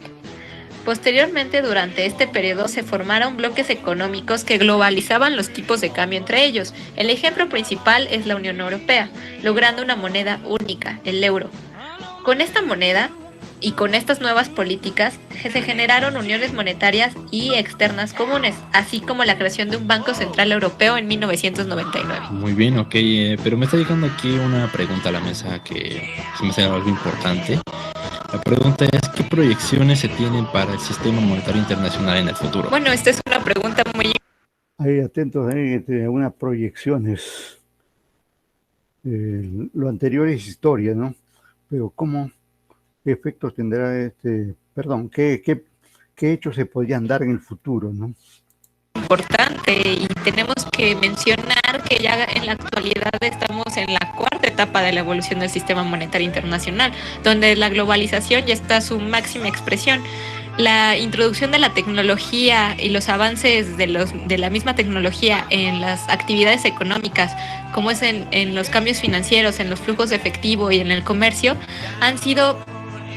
Posteriormente, durante este periodo se formaron bloques económicos que globalizaban los tipos de cambio entre ellos. El ejemplo principal es la Unión Europea, logrando una moneda única, el euro. Con esta moneda y con estas nuevas políticas se generaron uniones monetarias y externas comunes, así como la creación de un Banco Central Europeo en 1999. Muy bien, ok, pero me está llegando aquí una pregunta a la mesa que se me hace algo importante. La pregunta es, ¿qué proyecciones se tienen para el sistema monetario internacional en el futuro? Bueno, esta es una pregunta muy... Ahí atentos ahí, unas proyecciones. Lo anterior es historia, ¿no? Pero ¿qué efectos tendrá qué hechos se podrían dar en el futuro, ¿no? Importante, y tenemos que mencionar que ya en la actualidad estamos en la cuarta etapa de la evolución del sistema monetario internacional, donde la globalización ya está a su máxima expresión. La introducción de la tecnología y los avances de la misma tecnología en las actividades económicas, como es en los cambios financieros, en los flujos de efectivo y en el comercio, han sido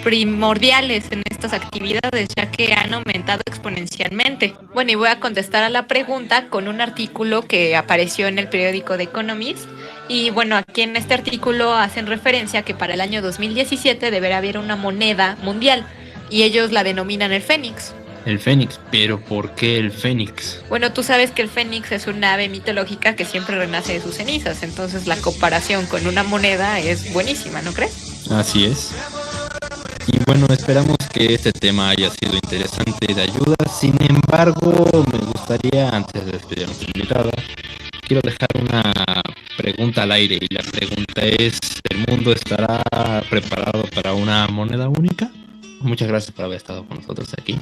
primordiales en estas actividades, ya que han aumentado exponencialmente. Bueno, y voy a contestar a la pregunta con un artículo que apareció en el periódico The Economist. Y bueno, aquí en este artículo hacen referencia a que para el año 2017 deberá haber una moneda mundial, y ellos la denominan el Fénix. El Fénix, pero ¿por qué el Fénix? Bueno, tú sabes que el Fénix es una ave mitológica que siempre renace de sus cenizas, entonces la comparación con una moneda es buenísima, ¿no crees? Así es. Y bueno, esperamos que este tema haya sido interesante y de ayuda. Sin embargo, me gustaría, antes de despedir a nuestra invitada, quiero dejar una pregunta al aire. Y la pregunta es, ¿el mundo estará preparado para una moneda única? Muchas gracias por haber estado con nosotros aquí.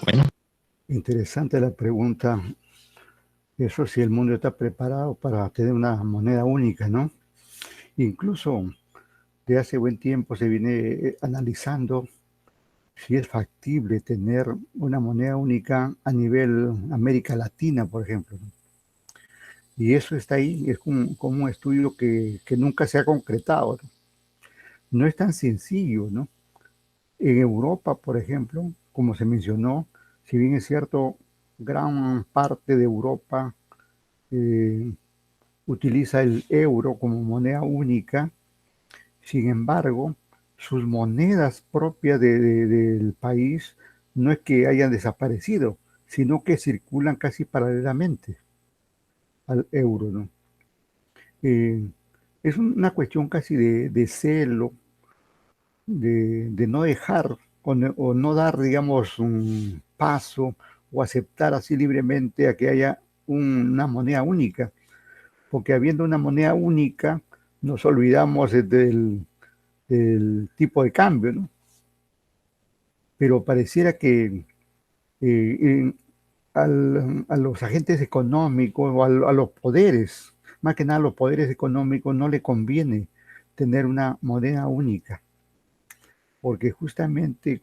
Bueno. Interesante la pregunta. Eso si el mundo está preparado para tener una moneda única, ¿no? Incluso de hace buen tiempo se viene analizando si es factible tener una moneda única a nivel América Latina, por ejemplo, ¿no? Y eso está ahí, es como un estudio que nunca se ha concretado, ¿no? No es tan sencillo, ¿no? En Europa, por ejemplo, como se mencionó, si bien es cierto, gran parte de Europa utiliza el euro como moneda única. Sin embargo, sus monedas propias del país no es que hayan desaparecido, sino que circulan casi paralelamente al euro, ¿no? Es una cuestión casi de celo, de no dejar o no dar, digamos, un paso o aceptar así libremente a que haya una moneda única, porque habiendo una moneda única nos olvidamos del tipo de cambio, ¿no? Pero pareciera que a los agentes económicos o a los poderes, más que nada a los poderes económicos, no le conviene tener una moneda única, porque justamente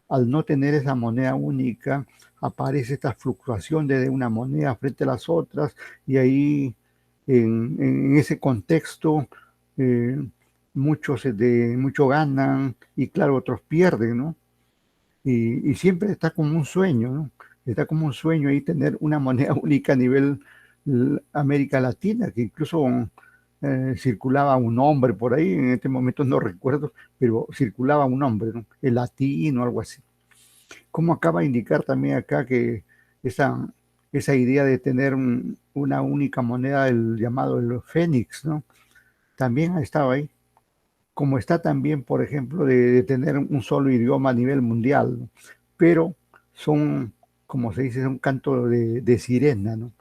al no tener esa moneda única aparece esta fluctuación de una moneda frente a las otras, y ahí en ese contexto muchos ganan y claro, otros pierden, ¿no? Y siempre está como un sueño, ¿no? Está como un sueño ahí tener una moneda única a nivel América Latina, que incluso circulaba un nombre por ahí, en este momento no recuerdo, pero circulaba un nombre, ¿no? El latino, algo así. Como acaba de indicar también acá que esa idea de tener una única moneda, el llamado el Fénix, ¿no? También ha estado ahí. Como está también, por ejemplo, de tener un solo idioma a nivel mundial, ¿no? Pero son, como se dice, un canto de sirena, ¿no?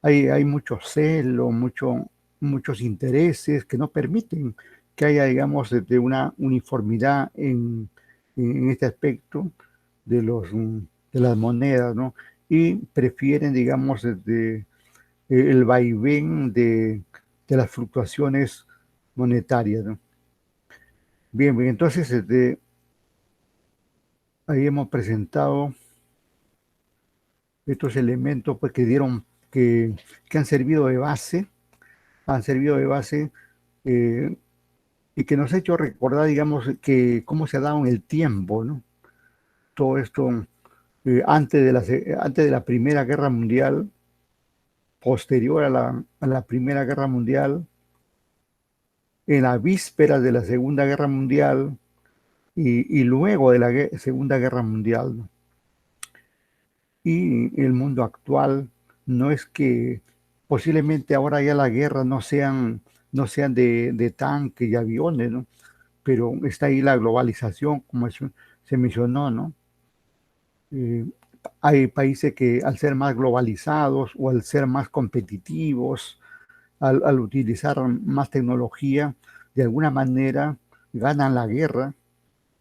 Hay mucho celo, muchos intereses que no permiten que haya, digamos, de una uniformidad en este aspecto de las monedas, ¿no? Y prefieren, digamos, el vaivén de las fluctuaciones monetarias, ¿no? Bien, bien, entonces ahí hemos presentado estos elementos pues, que han servido de base, eh, y que nos ha hecho recordar, digamos, que cómo se ha dado en el tiempo, ¿no? Todo esto antes de la Primera Guerra Mundial, posterior a la Primera Guerra Mundial, en la víspera de la Segunda Guerra Mundial y luego de la Segunda Guerra Mundial, ¿no? Y el mundo actual no es que posiblemente ahora ya la guerra no sean de tanques y aviones, ¿no? Pero está ahí la globalización, como se mencionó, ¿no? Eh, Hay países que al ser más globalizados o al ser más competitivos, al utilizar más tecnología, de alguna manera ganan la guerra,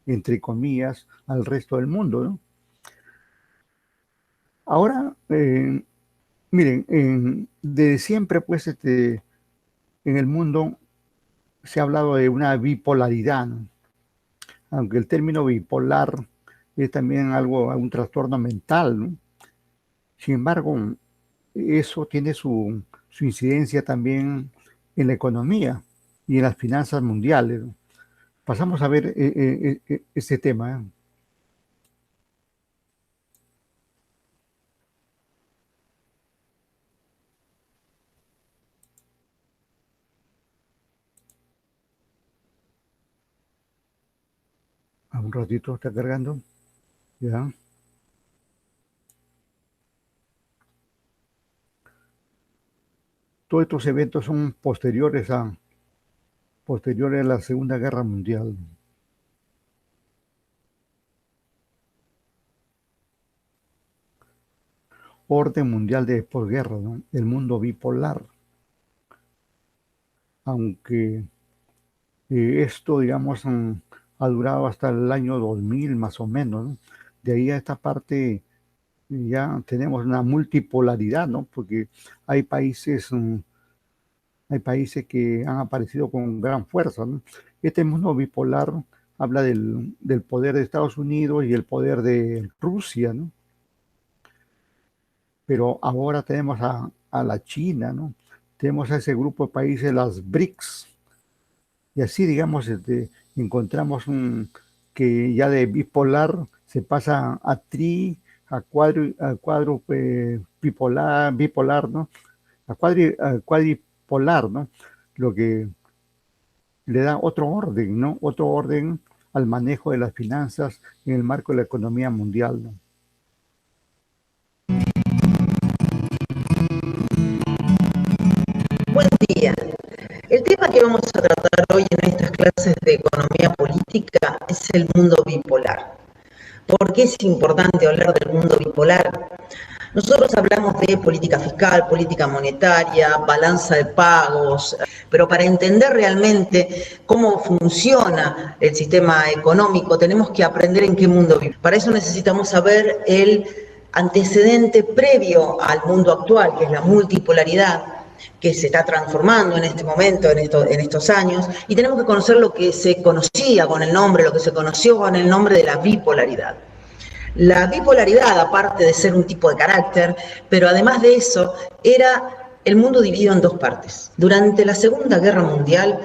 entre comillas, al resto del mundo, ¿no? Ahora, miren, desde siempre, pues, en el mundo se ha hablado de una bipolaridad, ¿no? Aunque el término bipolar es también un trastorno mental, ¿no? Sin embargo, eso tiene su incidencia también en la economía y en las finanzas mundiales, ¿no? Pasamos a ver este tema, ¿eh? A un ratito está cargando. Ya. Todos estos eventos son posteriores a la Segunda Guerra Mundial. Orden mundial de posguerra, ¿no? El mundo bipolar. Aunque esto, digamos, ha durado hasta el año 2000 más o menos, ¿no? De ahí a esta parte ya tenemos una multipolaridad, ¿no? Porque hay países, que han aparecido con gran fuerza, ¿no? Este mundo bipolar habla del poder de Estados Unidos y el poder de Rusia, ¿no? Pero ahora tenemos a la China, ¿no? Tenemos a ese grupo de países, las BRICS, y así, digamos, encontramos que ya de bipolar se pasa a cuadro bipolar, ¿no? A cuadripolar, ¿no? Lo que le da otro orden, ¿no? Otro orden al manejo de las finanzas en el marco de la economía mundial, ¿no? Buen día. El tema que vamos a tratar hoy en estas clases de economía política es el mundo bipolar. ¿Por qué es importante hablar del mundo bipolar? Nosotros hablamos de política fiscal, política monetaria, balanza de pagos, pero para entender realmente cómo funciona el sistema económico tenemos que aprender en qué mundo vivimos. Para eso necesitamos saber el antecedente previo al mundo actual, que es la multipolaridad, que se está transformando en este momento, en estos años, y tenemos que conocer lo que se conocía con el nombre, lo que se conoció con el nombre de la bipolaridad. La bipolaridad, aparte de ser un tipo de carácter, pero además de eso, era el mundo dividido en dos partes. Durante la Segunda Guerra Mundial,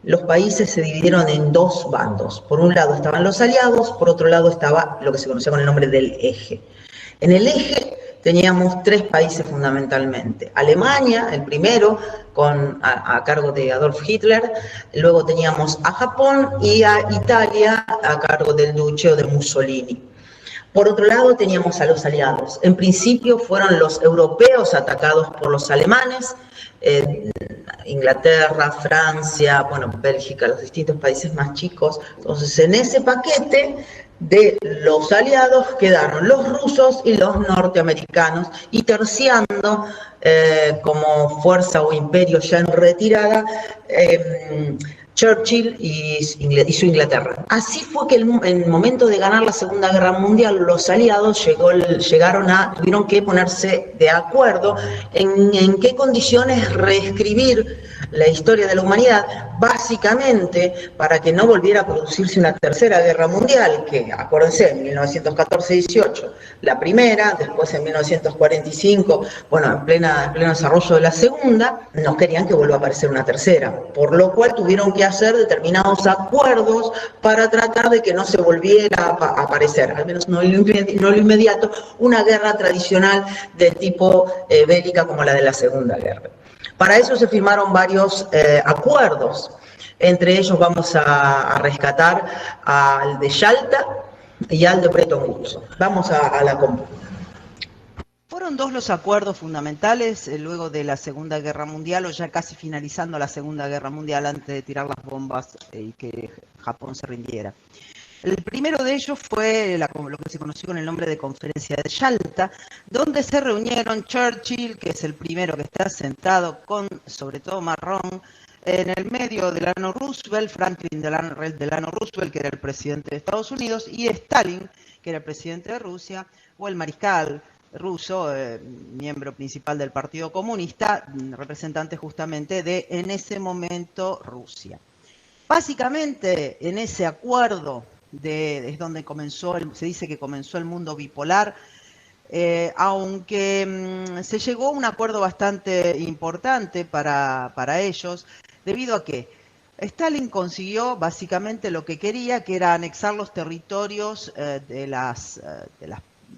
los países se dividieron en dos bandos. Por un lado estaban los aliados, por otro lado estaba lo que se conocía con el nombre del eje. En el eje teníamos tres países fundamentalmente. Alemania, el primero, a cargo de Adolf Hitler. Luego teníamos a Japón y a Italia a cargo del duce de Mussolini. Por otro lado, teníamos a los aliados. En principio fueron los europeos atacados por los alemanes, Inglaterra, Francia, bueno, Bélgica, los distintos países más chicos. Entonces, en ese paquete de los aliados quedaron los rusos y los norteamericanos, y terciando como fuerza o imperio ya en retirada, Churchill y su Inglaterra. Así fue que en el momento de ganar la Segunda Guerra Mundial, los aliados tuvieron que ponerse de acuerdo en qué condiciones reescribir la historia de la humanidad, básicamente para que no volviera a producirse una Tercera Guerra Mundial, que, acuérdense, en 1914-18, la primera, después en 1945, bueno, en pleno desarrollo de la segunda, no querían que vuelva a aparecer una tercera, por lo cual tuvieron que hacer determinados acuerdos para tratar de que no se volviera a aparecer, al menos no lo inmediato, una guerra tradicional de tipo bélica como la de la Segunda Guerra. Para eso se firmaron varios acuerdos. Entre ellos vamos a rescatar al de Yalta y al de Bretton Woods. Vamos a la compu. Fueron dos los acuerdos fundamentales luego de la Segunda Guerra Mundial, o ya casi finalizando la Segunda Guerra Mundial, antes de tirar las bombas y que Japón se rindiera. El primero de ellos fue lo que se conoció con el nombre de Conferencia de Yalta, donde se reunieron Churchill, que es el primero que está sentado con, sobre todo, marrón, en el medio Delano Roosevelt, Franklin Delano Roosevelt, que era el presidente de Estados Unidos, y Stalin, que era el presidente de Rusia, o el mariscal ruso, miembro principal del Partido Comunista, representante justamente de, en ese momento, Rusia. Básicamente, en ese acuerdo es donde se dice que comenzó el mundo bipolar, aunque se llegó a un acuerdo bastante importante para ellos, debido a que Stalin consiguió básicamente lo que quería, que era anexar los territorios de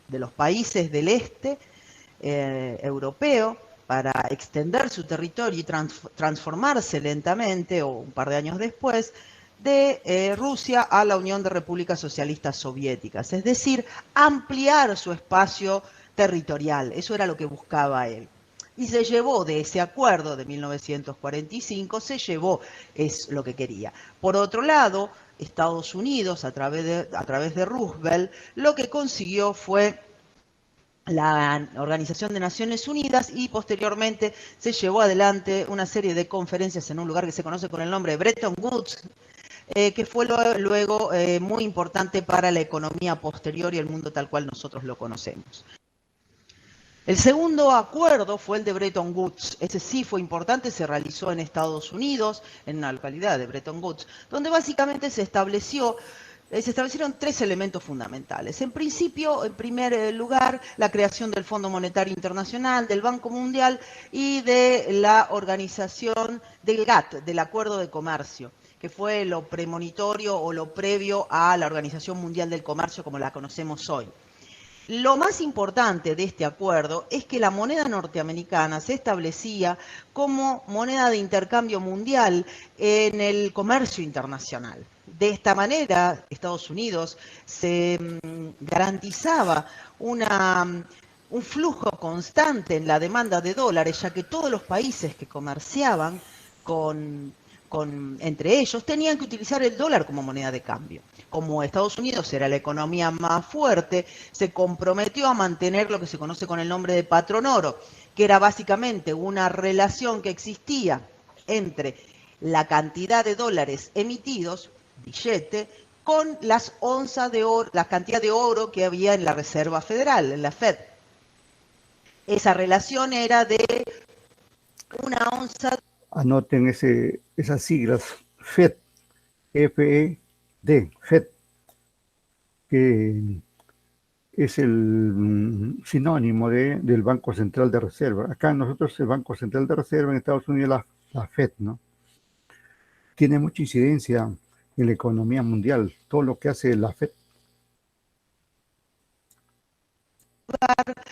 los países del este europeo, para extender su territorio y transformarse lentamente, o un par de años después, de Rusia a la Unión de Repúblicas Socialistas Soviéticas, es decir, ampliar su espacio territorial. Eso era lo que buscaba él. Y se llevó de ese acuerdo de 1945, es lo que quería. Por otro lado, Estados Unidos, a través de Roosevelt, lo que consiguió fue la Organización de Naciones Unidas, y posteriormente se llevó adelante una serie de conferencias en un lugar que se conoce con el nombre de Bretton Woods, que fue luego muy importante para la economía posterior y el mundo tal cual nosotros lo conocemos. El segundo acuerdo fue el de Bretton Woods. Ese sí fue importante, se realizó en Estados Unidos, en una localidad de Bretton Woods, donde básicamente se establecieron tres elementos fundamentales. En principio, en primer lugar, la creación del Fondo Monetario Internacional, del Banco Mundial y de la organización del GATT, del Acuerdo de Comercio, que fue lo premonitorio o lo previo a la Organización Mundial del Comercio como la conocemos hoy. Lo más importante de este acuerdo es que la moneda norteamericana se establecía como moneda de intercambio mundial en el comercio internacional. De esta manera, Estados Unidos se garantizaba un flujo constante en la demanda de dólares, ya que todos los países que comerciaban entre ellos tenían que utilizar el dólar como moneda de cambio. Como Estados Unidos era la economía más fuerte, se comprometió a mantener lo que se conoce con el nombre de patrón oro, que era básicamente una relación que existía entre la cantidad de dólares emitidos, billete, con las onzas de oro, la cantidad de oro que había en la Reserva Federal, en la Fed. Esa relación era de una onza. Anoten esas siglas, FED, F-E-D, FED, que es el sinónimo del Banco Central de Reserva. Acá nosotros el Banco Central de Reserva, en Estados Unidos la FED, ¿no? Tiene mucha incidencia en la economía mundial, todo lo que hace la FED.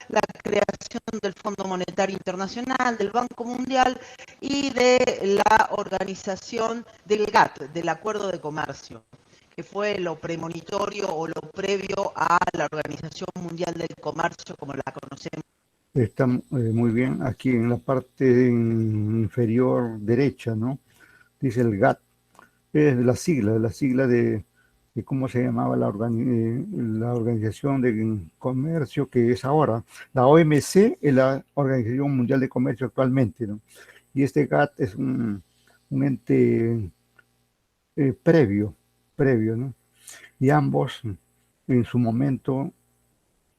La creación del Fondo Monetario Internacional, del Banco Mundial y de la organización del GATT, del Acuerdo de Comercio, que fue lo premonitorio o lo previo a la Organización Mundial del Comercio como la conocemos. Está muy bien. Aquí en la parte inferior derecha, ¿no? Dice el GATT. Es la sigla de cómo se llamaba la Organización de Comercio que es ahora. La OMC es la Organización Mundial de Comercio actualmente, ¿no? Y este GATT es un ente previo, ¿no? Y ambos, en su momento,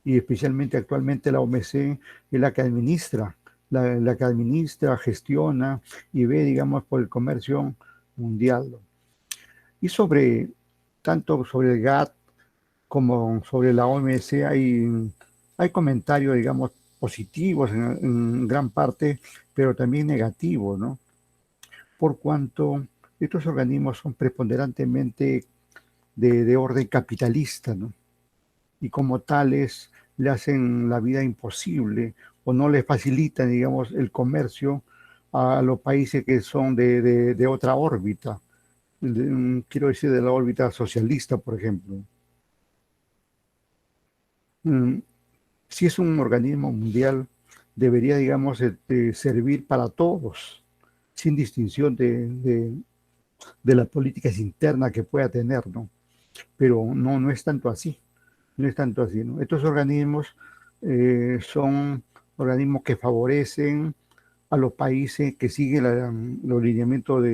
y especialmente actualmente la OMC, es la que administra, la que administra, gestiona y ve, digamos, por el comercio mundial, ¿no? Y tanto sobre el GATT como sobre la OMC hay comentarios, digamos, positivos en gran parte, pero también negativos, ¿no? Por cuanto estos organismos son preponderantemente de orden capitalista, ¿no? Y como tales le hacen la vida imposible o no le facilitan, digamos, el comercio a los países que son de otra órbita. Quiero decir, de la órbita socialista, por ejemplo. Si es un organismo mundial, debería, digamos, servir para todos, sin distinción de las políticas internas que pueda tener, ¿no? Pero no es tanto así, no es tanto así, ¿no? Estos organismos son organismos que favorecen a los países que siguen los lineamientos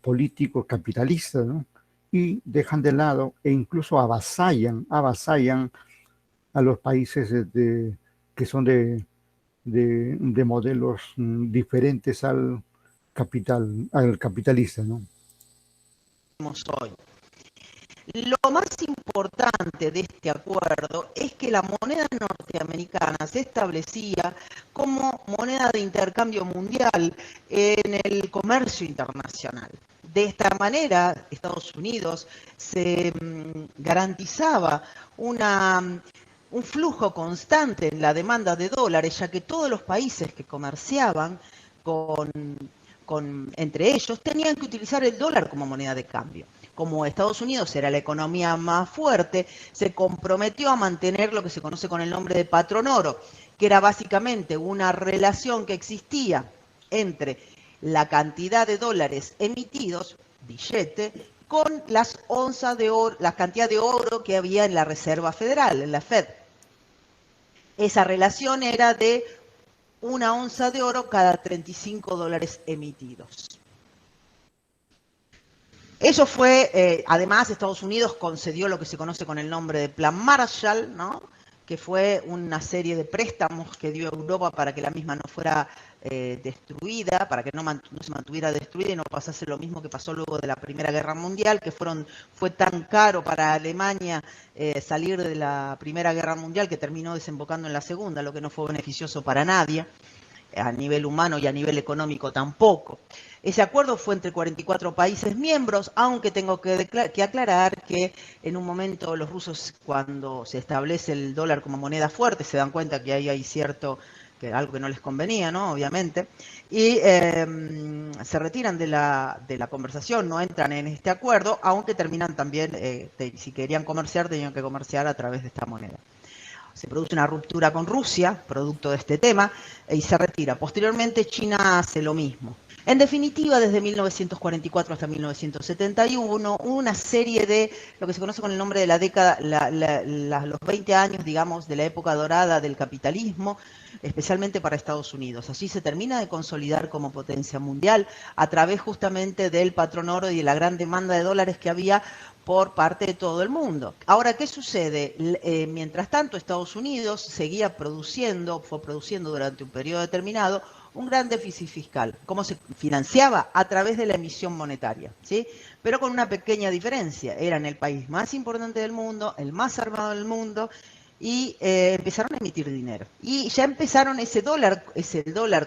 políticos capitalistas, ¿no? Y dejan de lado e incluso avasallan a los países que son de modelos diferentes al capitalista, ¿no? Hoy. Lo más importante de este acuerdo es que la moneda norteamericana se establecía como moneda de intercambio mundial en el comercio internacional. De esta manera, Estados Unidos se garantizaba un flujo constante en la demanda de dólares, ya que todos los países que comerciaban entre ellos tenían que utilizar el dólar como moneda de cambio. Como Estados Unidos era la economía más fuerte, se comprometió a mantener lo que se conoce con el nombre de patrón oro, que era básicamente una relación que existía entre la cantidad de dólares emitidos, billete, con las onzas de oro, la cantidad de oro que había en la Reserva Federal, en la Fed. Esa relación era de una onza de oro cada 35 dólares emitidos. Eso fue, además, Estados Unidos concedió lo que se conoce con el nombre de Plan Marshall, ¿no? Que fue una serie de préstamos que dio Europa para que la misma no fuera destruida, para que no se mantuviera destruida y no pasase lo mismo que pasó luego de la Primera Guerra Mundial, que fue tan caro para Alemania salir de la Primera Guerra Mundial que terminó desembocando en la Segunda, lo que no fue beneficioso para nadie, a nivel humano y a nivel económico tampoco. Ese acuerdo fue entre 44 países miembros, aunque tengo que aclarar que en un momento los rusos, cuando se establece el dólar como moneda fuerte, se dan cuenta que ahí hay algo que no les convenía, ¿no? Obviamente, y se retiran de la conversación, no entran en este acuerdo, aunque terminan también, si querían comerciar, tenían que comerciar a través de esta moneda. Se produce una ruptura con Rusia, producto de este tema, y se retira. Posteriormente, China hace lo mismo. En definitiva, desde 1944 hasta 1971, una serie de lo que se conoce con el nombre de la década, los 20 años, digamos, de la época dorada del capitalismo, especialmente para Estados Unidos. Así se termina de consolidar como potencia mundial a través justamente del patrón oro y de la gran demanda de dólares que había por parte de todo el mundo. Ahora, ¿qué sucede? Mientras tanto, Estados Unidos fue produciendo durante un periodo determinado un gran déficit fiscal. ¿Cómo se financiaba? A través de la emisión monetaria, ¿sí? Pero con una pequeña diferencia. Eran el país más importante del mundo, el más armado del mundo, y empezaron a emitir dinero. Y ya empezaron ese dólar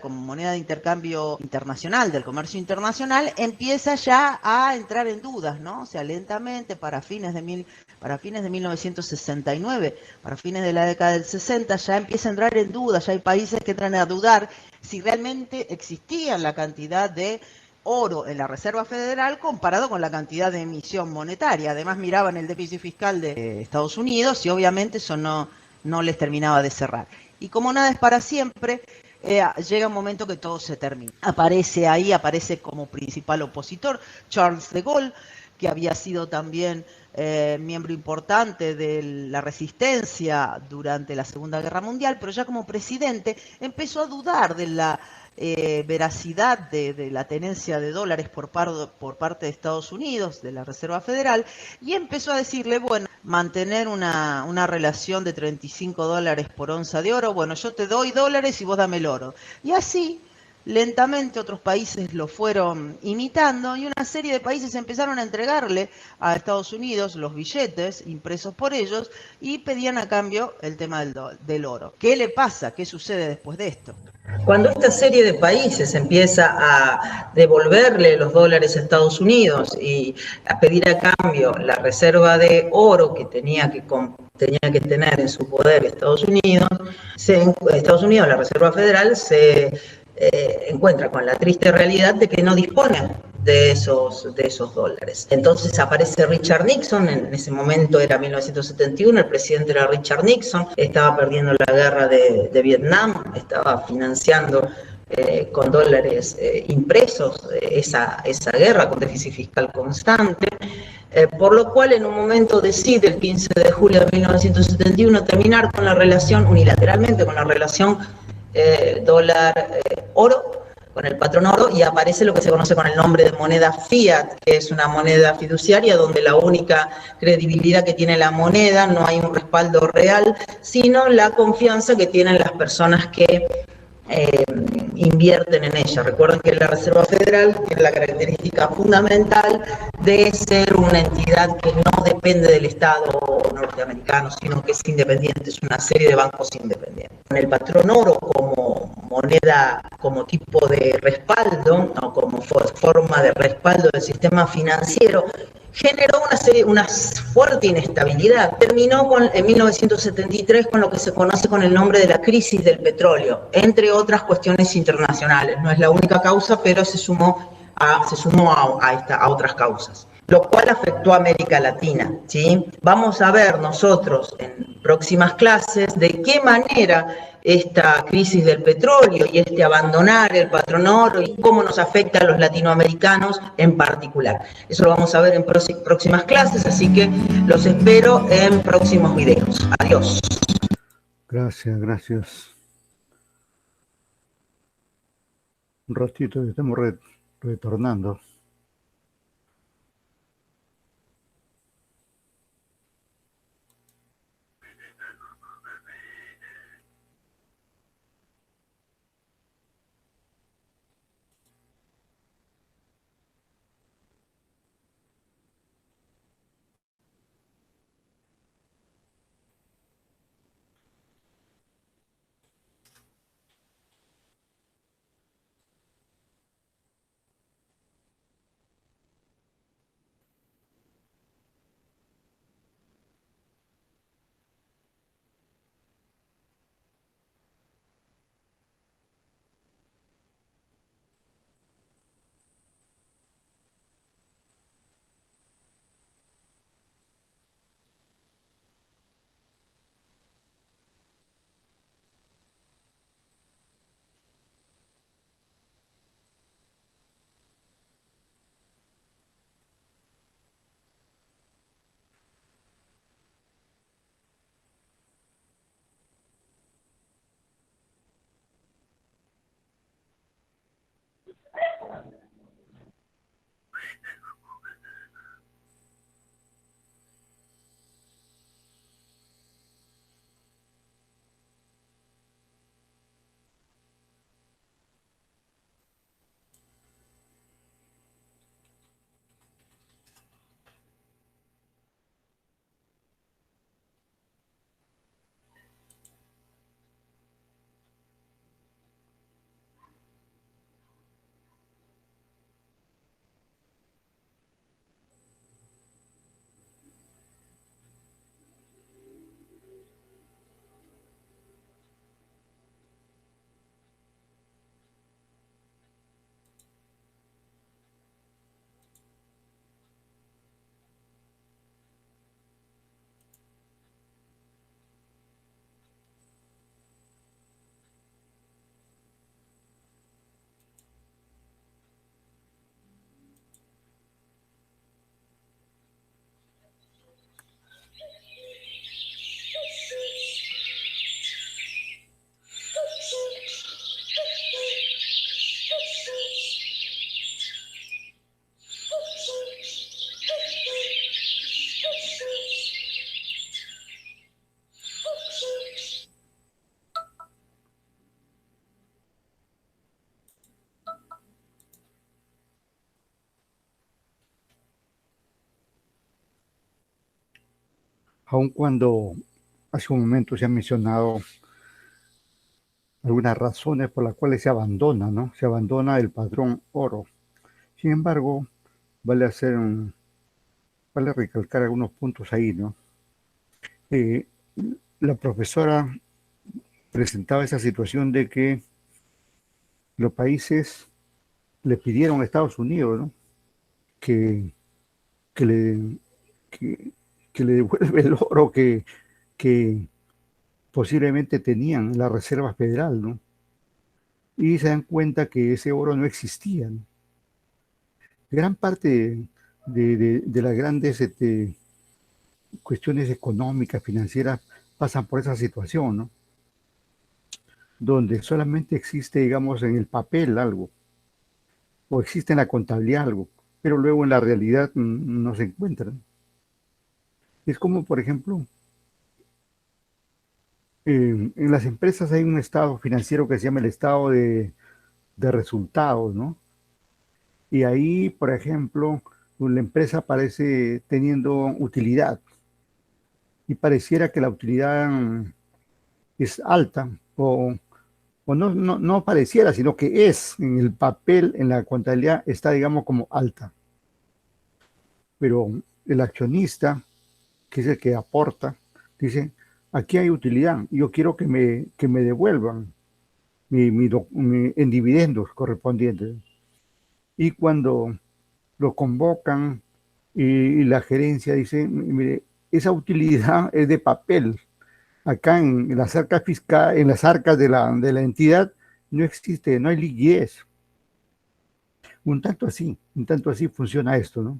como moneda de intercambio internacional, del comercio internacional, empieza ya a entrar en dudas, ¿no? O sea, lentamente para fines de 1969, para fines de la década del 60, ya empieza a entrar en dudas, ya hay países que entran a dudar si realmente existía la cantidad de oro en la Reserva Federal comparado con la cantidad de emisión monetaria. Además miraban el déficit fiscal de Estados Unidos y obviamente eso no les terminaba de cerrar. Y como nada es para siempre, llega un momento que todo se termina. Aparece como principal opositor Charles de Gaulle, que había sido también miembro importante de la resistencia durante la Segunda Guerra Mundial, pero ya como presidente empezó a dudar de la veracidad de la tenencia de dólares por parte de Estados Unidos, de la Reserva Federal, y empezó a decirle, bueno, mantener una relación de 35 dólares por onza de oro, bueno, yo te doy dólares y vos dame el oro. Y así, lentamente otros países lo fueron imitando y una serie de países empezaron a entregarle a Estados Unidos los billetes impresos por ellos y pedían a cambio el tema del oro. ¿Qué le pasa? ¿Qué sucede después de esto? Cuando esta serie de países empieza a devolverle los dólares a Estados Unidos y a pedir a cambio la reserva de oro que tenía que tener en su poder Estados Unidos, la Reserva Federal, se encuentra con la triste realidad de que no dispone de esos dólares. Entonces aparece Richard Nixon, en ese momento era 1971, el presidente era Richard Nixon, estaba perdiendo la guerra de Vietnam, estaba financiando con dólares impresos esa guerra con déficit fiscal constante, por lo cual en un momento decide el 15 de julio de 1971 terminar con la relación, unilateralmente con la relación dólar-oro, con el patrón oro, y aparece lo que se conoce con el nombre de moneda fiat, que es una moneda fiduciaria donde la única credibilidad que tiene la moneda, no hay un respaldo real, sino la confianza que tienen las personas que invierten en ella. Recuerden que la Reserva Federal tiene la característica fundamental de ser una entidad que no depende del Estado norteamericano, sino que es independiente, es una serie de bancos independientes. Con el patrón oro como moneda, como tipo de respaldo, ¿no? Como forma de respaldo del sistema financiero, generó una fuerte inestabilidad. Terminó en 1973 con lo que se conoce con el nombre de la crisis del petróleo, entre otras cuestiones internacionales. No es la única causa, pero se sumó a otras causas, lo cual afectó a América Latina, ¿sí? Vamos a ver nosotros en próximas clases de qué manera esta crisis del petróleo y este abandonar el patrón oro y cómo nos afecta a los latinoamericanos en particular. Eso lo vamos a ver en próximas clases, así que los espero en próximos videos. Adiós. Gracias. Un ratito y estamos retornando. aun cuando hace un momento se han mencionado algunas razones por las cuales se abandona, ¿no? Se abandona el patrón oro. Sin embargo, vale hacer vale recalcar algunos puntos ahí, ¿no? Eh, la profesora presentaba esa situación de que los países le pidieron a Estados Unidos, ¿no? que, que le, que, que le devuelve el oro que posiblemente tenían en la Reserva Federal, ¿no? Y se dan cuenta que ese oro no existía, ¿no? Gran parte de las grandes cuestiones económicas, financieras, pasan por esa situación, ¿no? Donde solamente existe, digamos, en el papel algo, o existe en la contabilidad algo, pero luego en la realidad no se encuentran. Es como, por ejemplo, en las empresas hay un estado financiero que se llama el estado de resultados, ¿no? Y ahí, por ejemplo, la empresa aparece teniendo utilidad y pareciera que la utilidad es alta o no pareciera, sino que es en el papel, en la contabilidad, está, digamos, como alta. Pero el accionista, que es el que aporta, dice, aquí hay utilidad, yo quiero que me devuelvan en dividendos correspondientes. Y cuando lo convocan y la gerencia dice, mire, esa utilidad es de papel. Acá en las arcas fiscales, en las arcas de la entidad, no existe, no hay liquidez. Un tanto así funciona esto, ¿no?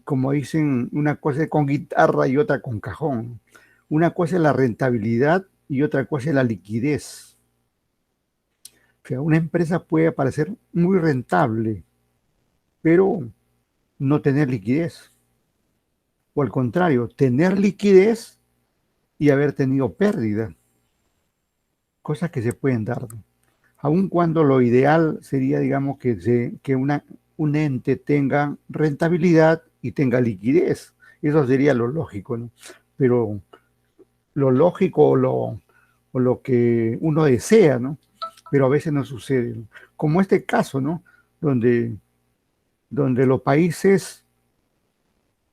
Como dicen, una cosa es con guitarra y otra con cajón. Una cosa es la rentabilidad y otra cosa es la liquidez. O sea, una empresa puede parecer muy rentable, pero no tener liquidez. O al contrario, tener liquidez y haber tenido pérdida. Cosas que se pueden dar, ¿no? Aun cuando lo ideal sería, digamos, que un ente tenga rentabilidad y tenga liquidez. Eso sería lo lógico, ¿no? Pero lo lógico o lo que uno desea, ¿no? Pero a veces no sucede, ¿no? Como este caso, ¿no? Donde, donde los países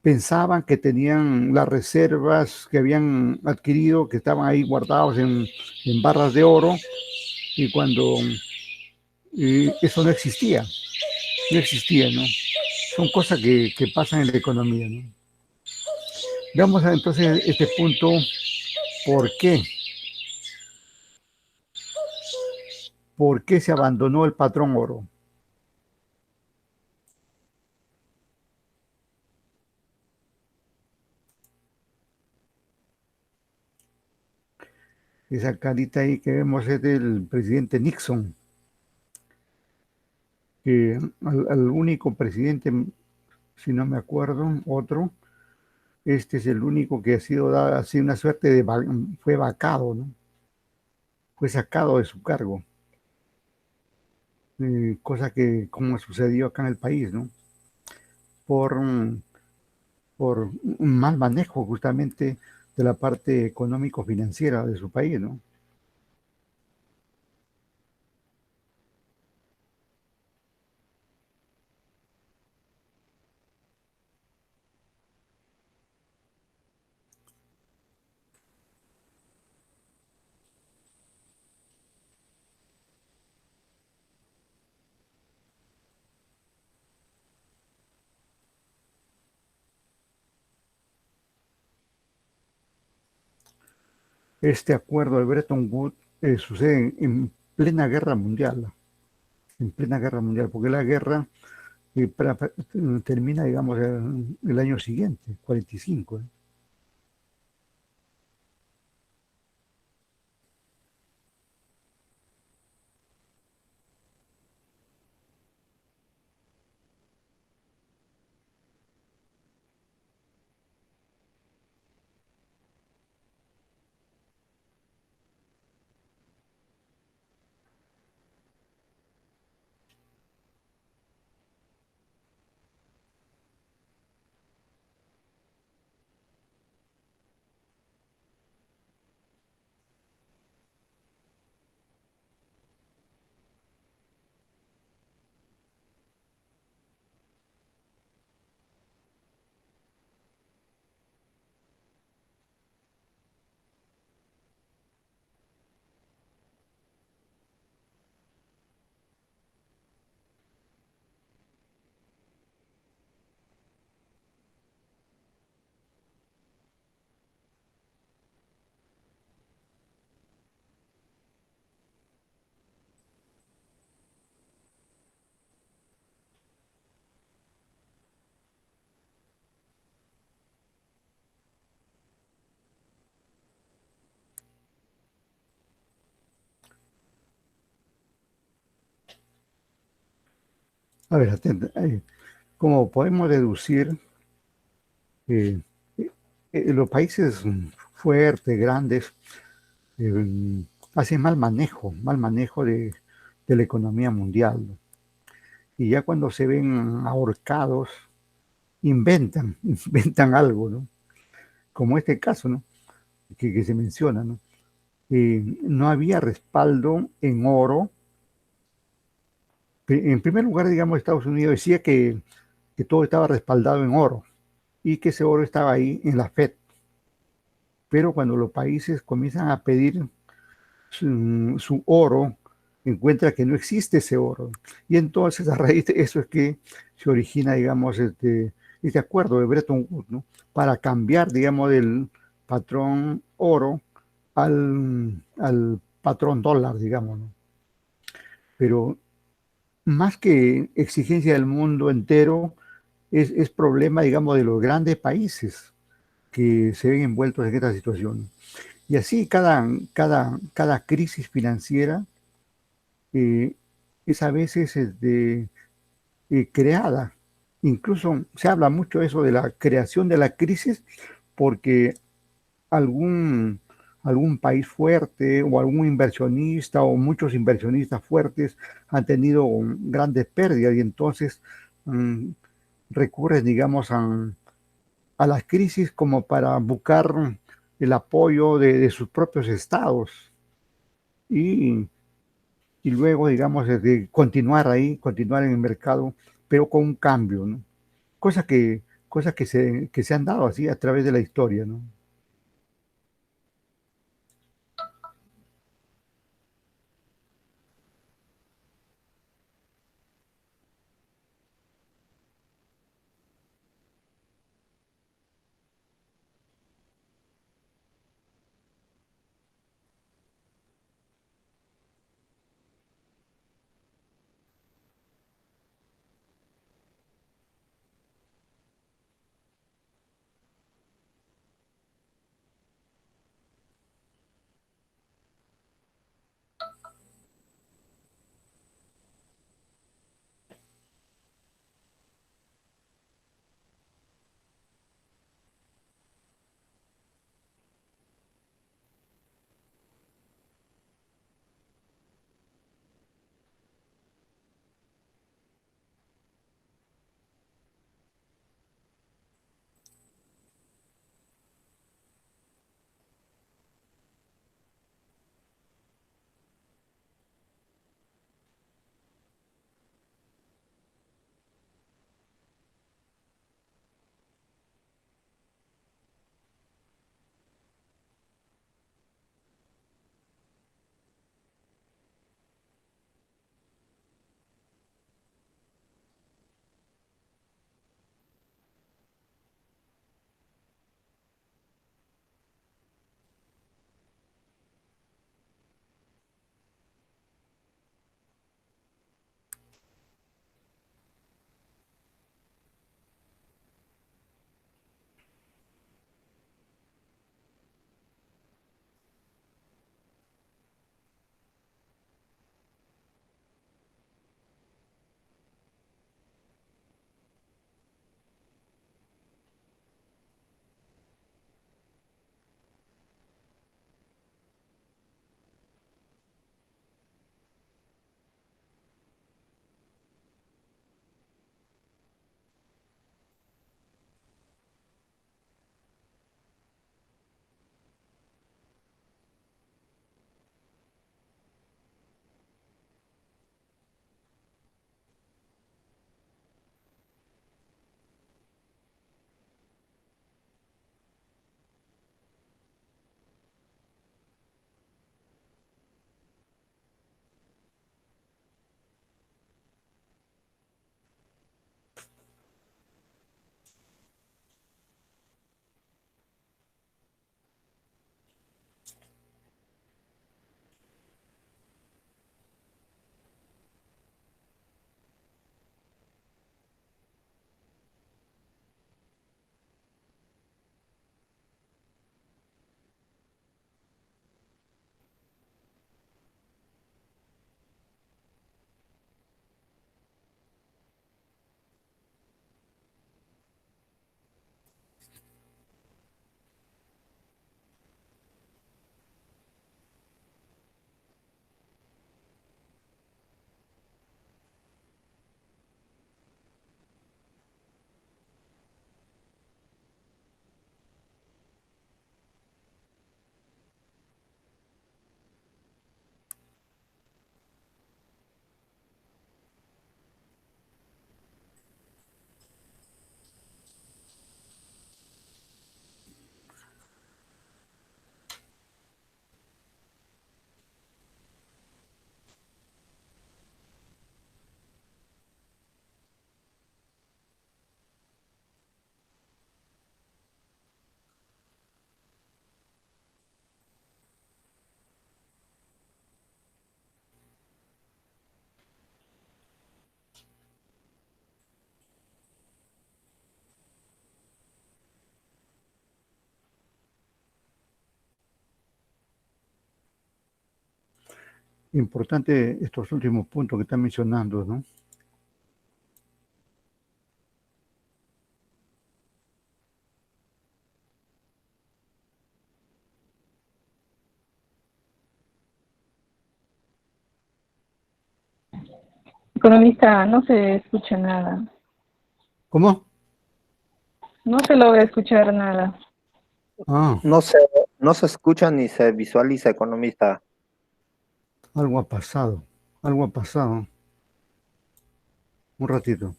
pensaban que tenían las reservas que habían adquirido, que estaban ahí guardados en barras de oro, y cuando eso no existía, ¿no? Son cosas que pasan en la economía, ¿no? Veamos entonces este punto, ¿por qué? ¿Por qué se abandonó el patrón oro? Esa carita ahí que vemos es del presidente Nixon, que al único presidente, si no me acuerdo, otro, este es el único que ha sido dado así una suerte fue vacado, ¿no? Fue sacado de su cargo, cosa que como sucedió acá en el país, ¿no? Por, por un mal manejo justamente de la parte económico-financiera de su país, ¿no? Este acuerdo de Bretton Woods sucede en plena guerra mundial, porque la guerra termina, digamos, el año siguiente, 45. A ver, como podemos deducir, eh, los países fuertes, grandes, eh, hacen mal manejo de la economía mundial, ¿no? Y ya cuando se ven ahorcados, inventan algo, ¿no? Como este caso, ¿no? Que se menciona, ¿no? No había respaldo en oro. En primer lugar, digamos, Estados Unidos decía que todo estaba respaldado en oro y que ese oro estaba ahí en la Fed. Pero cuando los países comienzan a pedir su oro, encuentra que no existe ese oro. Y entonces a raíz de eso es que se origina, digamos, este acuerdo de Bretton Woods, ¿no? Para cambiar, digamos, del patrón oro al patrón dólar, digamos, ¿no? Pero más que exigencia del mundo entero, es problema, digamos, de los grandes países que se ven envueltos en esta situación. Y así cada crisis financiera eh, es a veces creada. Incluso se habla mucho de eso de la creación de la crisis porque algún, algún país fuerte o algún inversionista o muchos inversionistas fuertes han tenido grandes pérdidas y entonces mm, recurren, digamos, a las crisis como para buscar el apoyo de sus propios estados y, y luego, digamos, continuar ahí, continuar en el mercado, pero con un cambio, ¿no? Cosas que se han dado así a través de la historia, ¿no? Importante estos últimos puntos que están mencionando, ¿no? Economista, no se escucha nada. ¿Cómo? No se logra escuchar nada. Ah, No se escucha ni se visualiza, economista. algo ha pasado. Algo ha pasado. Un ratito.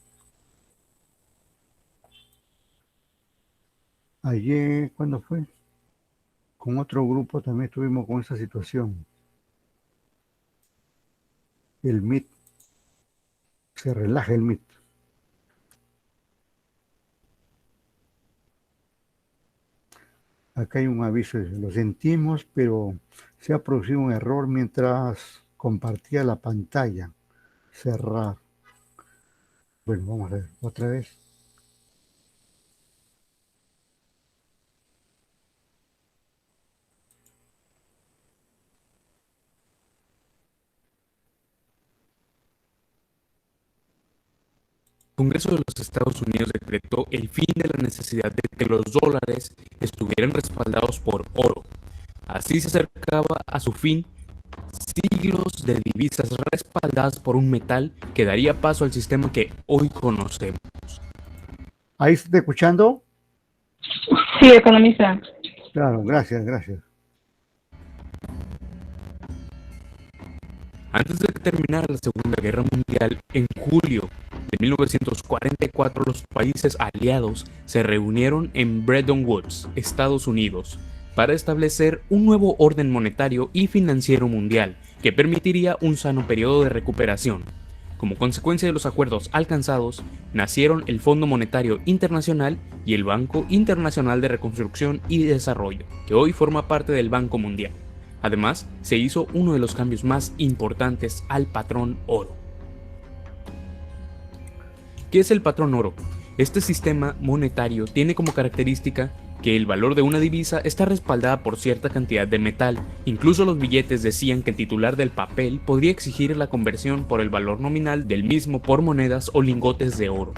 Ayer, ¿cuándo fue? Con otro grupo también estuvimos con esa situación. El Meet, se relaja el Meet. Acá hay un aviso, lo sentimos, pero se ha producido un error mientras compartía la pantalla. Cerrar. Bueno, vamos a ver otra vez. El Congreso de los Estados Unidos decretó el fin de la necesidad de que los dólares estuvieran respaldados por oro. Así se acercaba a su fin siglos de divisas respaldadas por un metal que daría paso al sistema que hoy conocemos. ¿Ahí se está escuchando? Sí, economista. Claro, gracias, gracias. Antes de que terminara la Segunda Guerra Mundial, en julio de 1944, los países aliados se reunieron en Bretton Woods, Estados Unidos, para establecer un nuevo orden monetario y financiero mundial que permitiría un sano periodo de recuperación. Como consecuencia de los acuerdos alcanzados, nacieron el Fondo Monetario Internacional y el Banco Internacional de Reconstrucción y Desarrollo, que hoy forma parte del Banco Mundial. Además, se hizo uno de los cambios más importantes al patrón oro. ¿Qué es el patrón oro? Este sistema monetario tiene como característica que el valor de una divisa está respaldada por cierta cantidad de metal. Incluso los billetes decían que el titular del papel podría exigir la conversión por el valor nominal del mismo por monedas o lingotes de oro.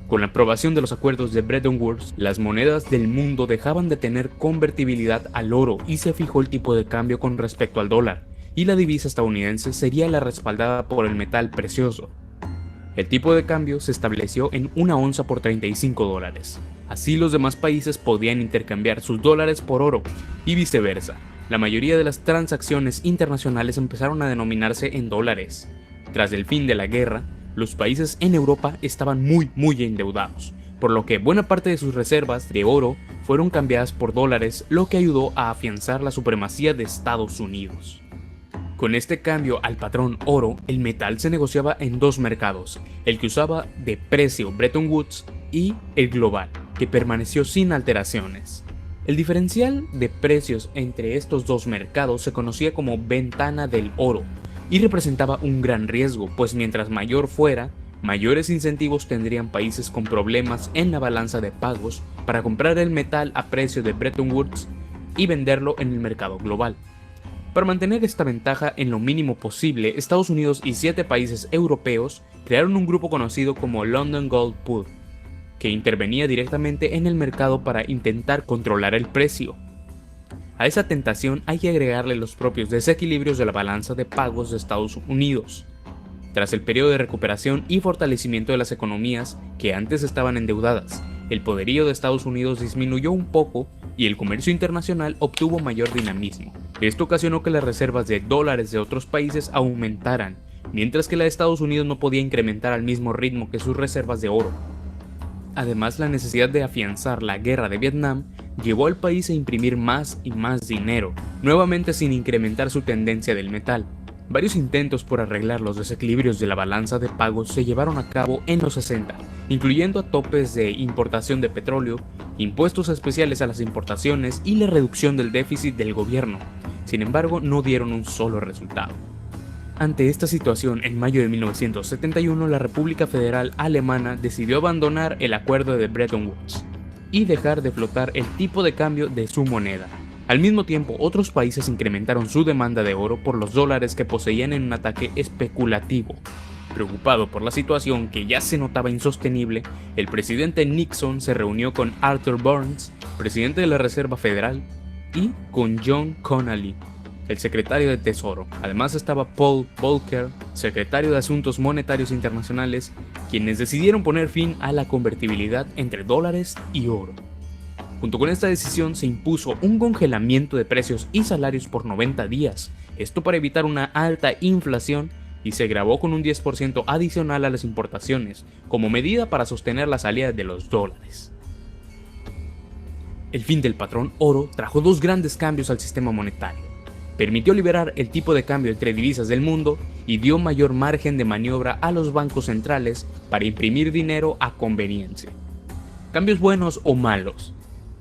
Con la aprobación de los acuerdos de Bretton Woods, las monedas del mundo dejaban de tener convertibilidad al oro y se fijó el tipo de cambio con respecto al dólar, y la divisa estadounidense sería la respaldada por el metal precioso. El tipo de cambio se estableció en una onza por $35. Así los demás países podían intercambiar sus dólares por oro, y viceversa. La mayoría de las transacciones internacionales empezaron a denominarse en dólares. Tras el fin de la guerra, los países en Europa estaban muy endeudados, por lo que buena parte de sus reservas de oro fueron cambiadas por dólares, lo que ayudó a afianzar la supremacía de Estados Unidos. Con este cambio al patrón oro, el metal se negociaba en dos mercados, el que usaba de precio Bretton Woods y el global, que permaneció sin alteraciones. El diferencial de precios entre estos dos mercados se conocía como ventana del oro, y representaba un gran riesgo, pues mientras mayor fuera, mayores incentivos tendrían países con problemas en la balanza de pagos para comprar el metal a precio de Bretton Woods y venderlo en el mercado global. Para mantener esta ventaja en lo mínimo posible, Estados Unidos y 7 países europeos crearon un grupo conocido como London Gold Pool, que intervenía directamente en el mercado para intentar controlar el precio. A esa tentación hay que agregarle los propios desequilibrios de la balanza de pagos de Estados Unidos. Tras el periodo de recuperación y fortalecimiento de las economías que antes estaban endeudadas, el poderío de Estados Unidos disminuyó un poco y el comercio internacional obtuvo mayor dinamismo. Esto ocasionó que las reservas de dólares de otros países aumentaran, mientras que la de Estados Unidos no podía incrementar al mismo ritmo que sus reservas de oro. Además, la necesidad de afianzar la guerra de Vietnam llevó al país a imprimir más y más dinero, nuevamente sin incrementar su tendencia del metal. Varios intentos por arreglar los desequilibrios de la balanza de pagos se llevaron a cabo en los 60, incluyendo a topes de importación de petróleo, impuestos especiales a las importaciones y la reducción del déficit del gobierno. Sin embargo, no dieron un solo resultado. Ante esta situación, en mayo de 1971, la República Federal Alemana decidió abandonar el acuerdo de Bretton Woods y dejar de flotar el tipo de cambio de su moneda. Al mismo tiempo, otros países incrementaron su demanda de oro por los dólares que poseían en un ataque especulativo. Preocupado por la situación que ya se notaba insostenible, el presidente Nixon se reunió con Arthur Burns, presidente de la Reserva Federal, y con John Connally, el secretario de Tesoro. Además estaba Paul Volcker, secretario de Asuntos Monetarios Internacionales, quienes decidieron poner fin a la convertibilidad entre dólares y oro. Junto con esta decisión se impuso un congelamiento de precios y salarios por 90 días, esto para evitar una alta inflación, y se grabó con un 10% adicional a las importaciones, como medida para sostener la salida de los dólares. El fin del patrón oro trajo dos grandes cambios al sistema monetario. Permitió liberar el tipo de cambio entre divisas del mundo y dio mayor margen de maniobra a los bancos centrales para imprimir dinero a conveniencia. Cambios buenos o malos.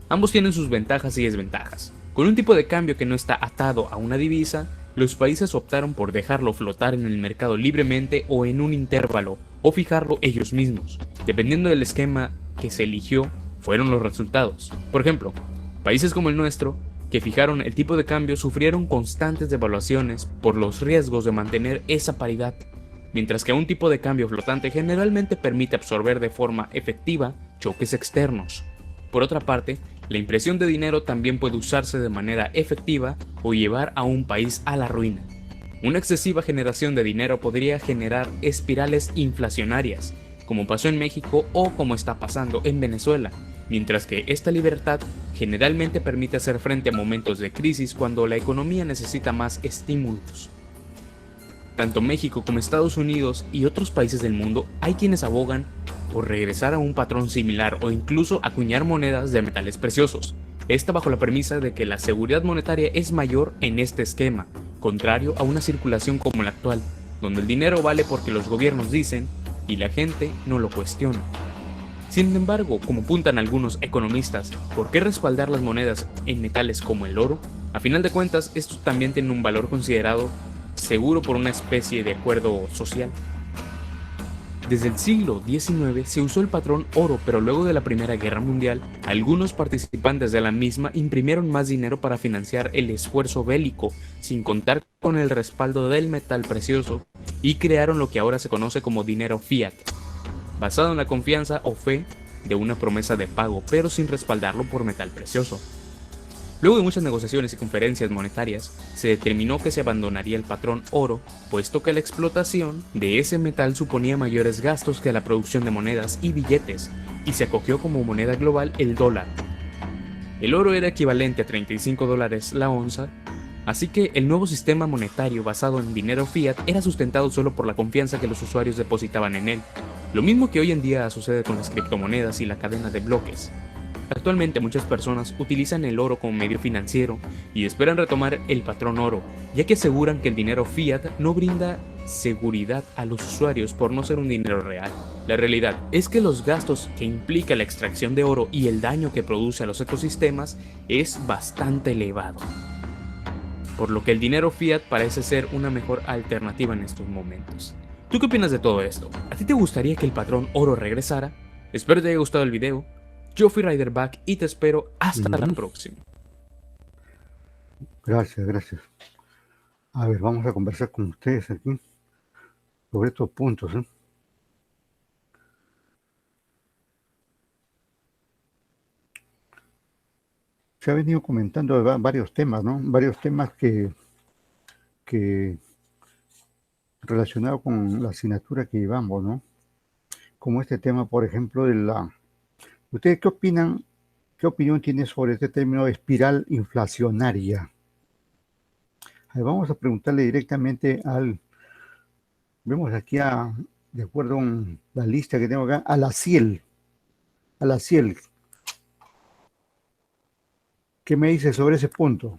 Ambos tienen sus ventajas y desventajas. Con un tipo de cambio que no está atado a una divisa, los países optaron por dejarlo flotar en el mercado libremente o en un intervalo, o fijarlo ellos mismos. Dependiendo del esquema que se eligió, fueron los resultados. Por ejemplo, países como el nuestro, que fijaron el tipo de cambio, sufrieron constantes devaluaciones por los riesgos de mantener esa paridad, mientras que un tipo de cambio flotante generalmente permite absorber de forma efectiva choques externos. Por otra parte, la impresión de dinero también puede usarse de manera efectiva o llevar a un país a la ruina. Una excesiva generación de dinero podría generar espirales inflacionarias, como pasó en México o como está pasando en Venezuela, mientras que esta libertad generalmente permite hacer frente a momentos de crisis cuando la economía necesita más estímulos. Tanto México como Estados Unidos y otros países del mundo hay quienes abogan por regresar a un patrón similar o incluso acuñar monedas de metales preciosos. Esta bajo la premisa de que la seguridad monetaria es mayor en este esquema, contrario a una circulación como la actual, donde el dinero vale porque los gobiernos dicen y la gente no lo cuestiona. Sin embargo, como apuntan algunos economistas, ¿por qué respaldar las monedas en metales como el oro? A final de cuentas, estos también tienen un valor considerado seguro por una especie de acuerdo social. Desde el siglo XIX se usó el patrón oro, pero luego de la Primera Guerra Mundial, algunos participantes de la misma imprimieron más dinero para financiar el esfuerzo bélico, sin contar con el respaldo del metal precioso, y crearon lo que ahora se conoce como dinero fiat, basado en la confianza o fe de una promesa de pago, pero sin respaldarlo por metal precioso. Luego de muchas negociaciones y conferencias monetarias, se determinó que se abandonaría el patrón oro, puesto que la explotación de ese metal suponía mayores gastos que la producción de monedas y billetes, y se acogió como moneda global el dólar. El oro era equivalente a $35 la onza, así que el nuevo sistema monetario basado en dinero fiat era sustentado solo por la confianza que los usuarios depositaban en él, lo mismo que hoy en día sucede con las criptomonedas y la cadena de bloques. Actualmente muchas personas utilizan el oro como medio financiero y esperan retomar el patrón oro, ya que aseguran que el dinero fiat no brinda seguridad a los usuarios por no ser un dinero real. La realidad es que los gastos que implica la extracción de oro y el daño que produce a los ecosistemas es bastante elevado, por lo que el dinero fiat parece ser una mejor alternativa en estos momentos. ¿Tú qué opinas de todo esto? ¿A ti te gustaría que el patrón oro regresara? Espero te haya gustado el video. Yo fui Riderback y te espero hasta la próxima. Gracias. A ver, vamos a conversar con ustedes aquí sobre estos puntos. Se ha venido comentando varios temas, ¿no? Varios temas que relacionados con la asignatura que llevamos, ¿no? Como este tema, por ejemplo, de la... ¿Ustedes qué opinan? ¿Qué opinión tienen sobre este término de espiral inflacionaria? A ver, vamos a preguntarle directamente vemos aquí, de acuerdo con la lista que tengo acá, a la CIEL. ¿Qué me dice sobre ese punto?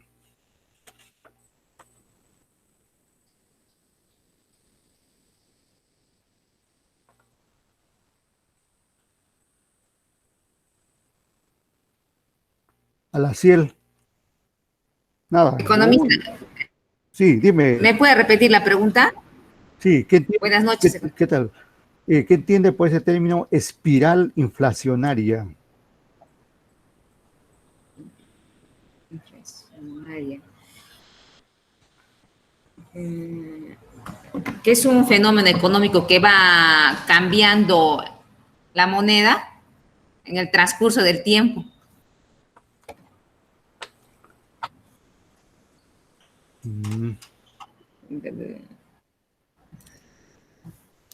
A la CIEL. Nada. Economista. Sí, dime. ¿Me puede repetir la pregunta? Sí, Buenas noches. ¿Qué tal? ¿Qué entiende por ese término espiral inflacionaria? ya. Que es un fenómeno económico que va cambiando la moneda en el transcurso del tiempo.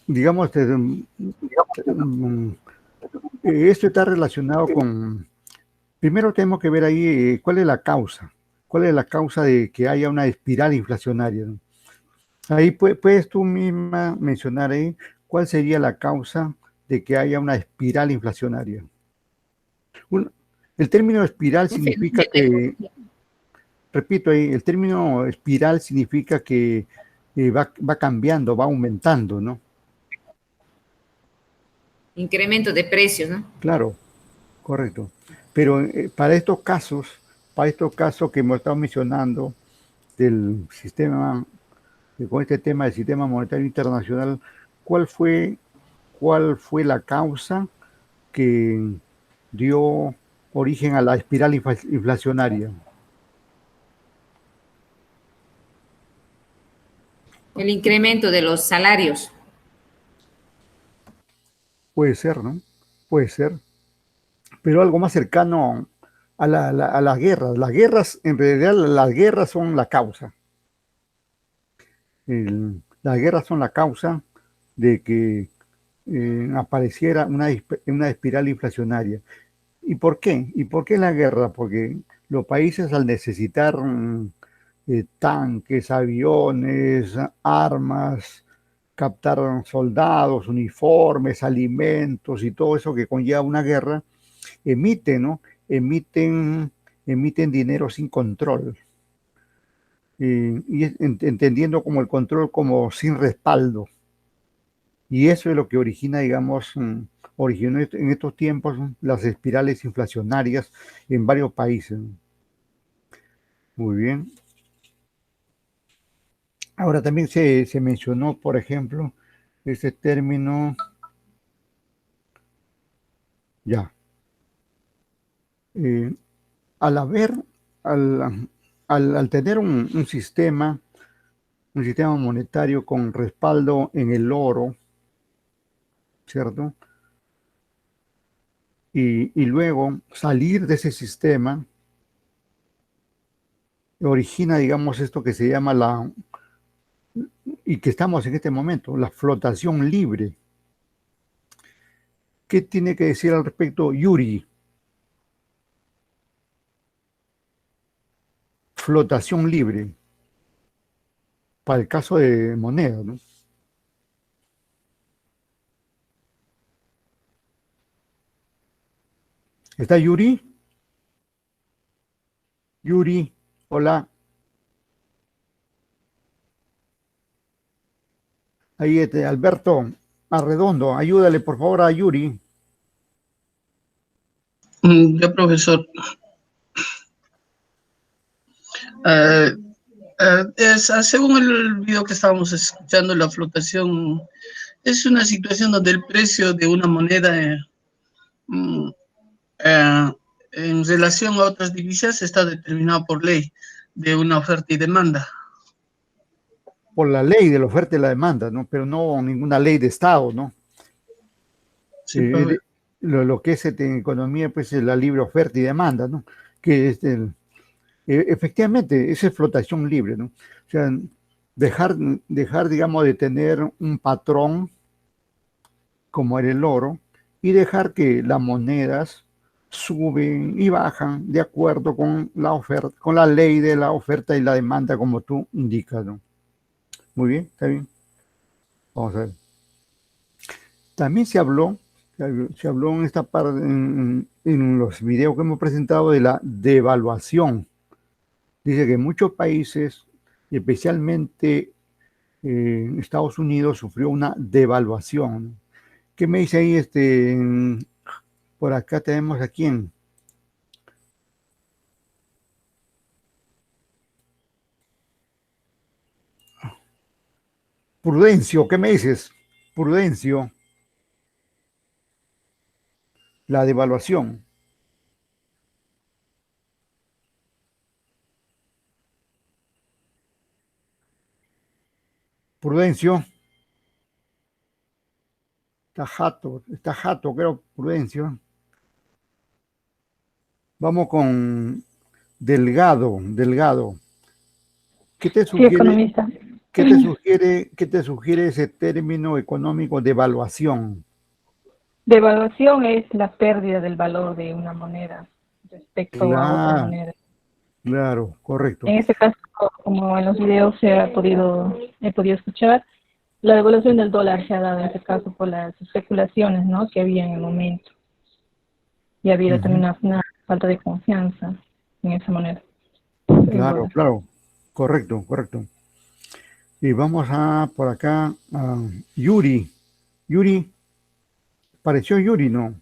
Digamos, esto está relacionado con, primero tenemos que ver ahí cuál es la causa de que haya una espiral inflacionaria, ¿no? Ahí puedes tú misma mencionar ahí cuál sería la causa de que haya una espiral inflacionaria. El término espiral significa que, repito ahí, el término espiral significa que va cambiando, va aumentando, ¿no? Incremento de precios, ¿no? Claro, correcto. Pero para estos casos que hemos estado mencionando del sistema, con este tema del sistema monetario internacional, ¿cuál fue la causa que dio origen a la espiral inflacionaria? El incremento de los salarios. Puede ser, ¿no? Puede ser. Pero algo más cercano a las guerras. Las guerras, en realidad, las guerras son la causa. Las guerras son la causa de que apareciera una espiral inflacionaria. ¿Y por qué? ¿Y por qué la guerra? Porque los países al necesitar tanques, aviones, armas, captar soldados, uniformes, alimentos y todo eso que conlleva una guerra, emiten, ¿no? Emiten dinero sin control. Y entendiendo como el control como sin respaldo. Y eso es lo que origina, digamos, originó en estos tiempos las espirales inflacionarias en varios países. Muy bien. Ahora también se mencionó, por ejemplo, ese término, ya, al haber, al tener un sistema monetario con respaldo en el oro, ¿cierto? Y luego salir de ese sistema origina, digamos, esto que se llama y que estamos en este momento, la flotación libre. ¿Qué tiene que decir al respecto Yuri? Flotación libre, para el caso de moneda, ¿no? ¿Está Yuri? Yuri, hola. Ahí Alberto Arredondo, ayúdale por favor a Yuri. Ya, profesor. Según el video que estábamos escuchando, la flotación es una situación donde el precio de una moneda en relación a otras divisas está determinado por ley de una oferta y demanda. Por la ley de la oferta y la demanda, ¿no? Pero no ninguna ley de Estado, ¿no? Sí, lo que es en economía, pues es la libre oferta y demanda, ¿no? Que es efectivamente, esa es flotación libre, ¿no? O sea, dejar, digamos, de tener un patrón como era el oro y dejar que las monedas suben y bajan de acuerdo con la oferta, con la ley de la oferta y la demanda, como tú indicas, ¿no? Muy bien, está bien. Vamos a ver. También se habló en esta parte, en los videos que hemos presentado, de la devaluación. Dice que muchos países, y especialmente Estados Unidos, sufrió una devaluación. ¿Qué me dice ahí? Por acá tenemos a quién. Prudencio, ¿qué me dices? Prudencio. La devaluación. Prudencio. Está jato, creo, Prudencio. Vamos con Delgado. ¿Qué te Sí, sugiere, economista. qué te sugiere ese término económico de evaluación? Devaluación es la pérdida del valor de una moneda respecto a otra Claro, moneda. claro, correcto. En este caso, como en los videos he podido escuchar, la devaluación del dólar se ha dado en este caso por las especulaciones, ¿no?, que había en el momento. Y ha habido también una falta de confianza en esa moneda. El Claro, dólar. claro, correcto. Y vamos por acá a Yuri. Yuri, pareció Yuri, ¿no?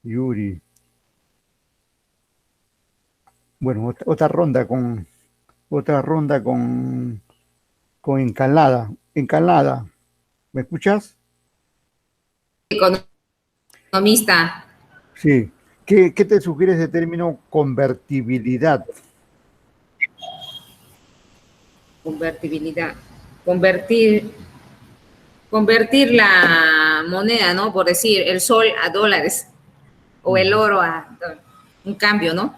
Yuri. Bueno, otra ronda con Encalada. Encalada, ¿me escuchas? Economista, Sí. ¿Qué te sugiere ese término convertibilidad? convertibilidad, convertir la moneda, ¿no? Por decir, el sol a dólares o el oro a un cambio, ¿no?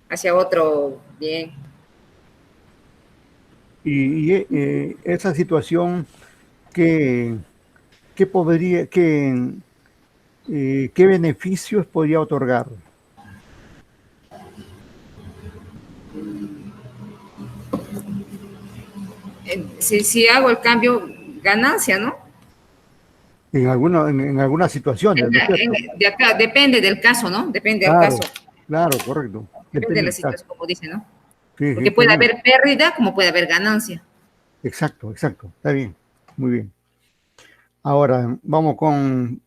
Hacia otro bien. Y esa situación que podría, ¿qué beneficios podría otorgar? Si hago el cambio, ganancia, ¿no? En algunas situaciones, ¿no es cierto? De acá, depende del caso, ¿no? Depende del Claro, caso. claro, correcto. Depende de la del caso. situación, como dice, ¿no? Sí, Porque está puede bien. haber pérdida como puede haber ganancia. Exacto, está bien, muy bien. Ahora vamos con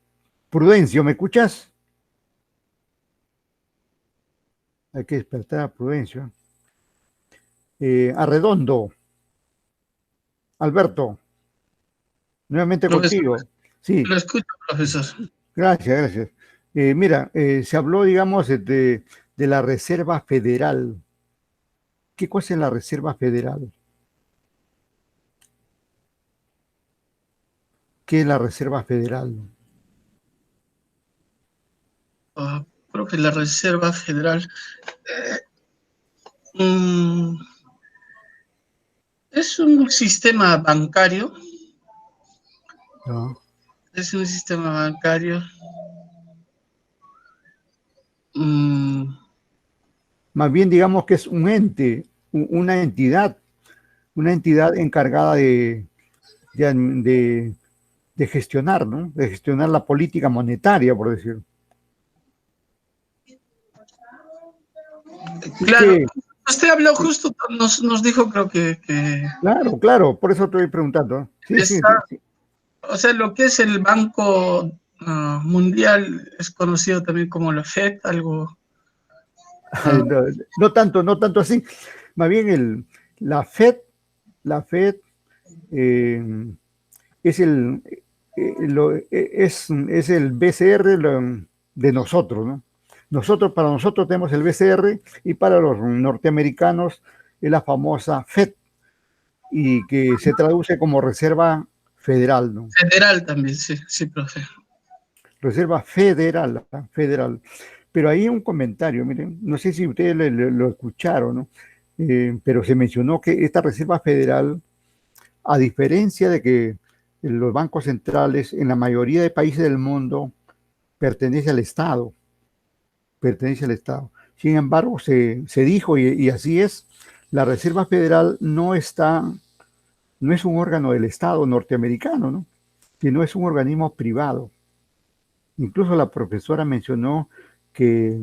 Prudencio, ¿me escuchas? Hay que despertar a Prudencio. Arredondo, Alberto, nuevamente contigo. Sí, Lo escucho, profesor. gracias. Mira, se habló, digamos, de la Reserva Federal. ¿Qué cosa es la Reserva Federal? ¿Qué es la Reserva Federal? Creo que la Reserva Federal es un sistema bancario. ¿No? Es un sistema bancario. Más bien, digamos que es un ente, una entidad encargada de gestionar, ¿no? De gestionar la política monetaria, por decirlo. Claro, ¿Qué? usted habló justo, nos dijo, creo que Claro, por eso estoy preguntando. Sí. o sea, lo que es el Banco Mundial es conocido también como la FED, algo. No tanto así. Más bien la FED es es el BCR de nosotros, ¿no? Para nosotros tenemos el BCR y para los norteamericanos es la famosa FED y que se traduce como Reserva Federal, ¿no? Federal también, sí, profe. Reserva Federal. Pero ahí un comentario, miren, no sé si ustedes lo escucharon, ¿no? Pero se mencionó que esta Reserva Federal, a diferencia de que los bancos centrales en la mayoría de países del mundo pertenece al Estado. Sin embargo, se dijo, y así es, la Reserva Federal no es un órgano del Estado norteamericano, ¿no? Sino es un organismo privado. Incluso la profesora mencionó que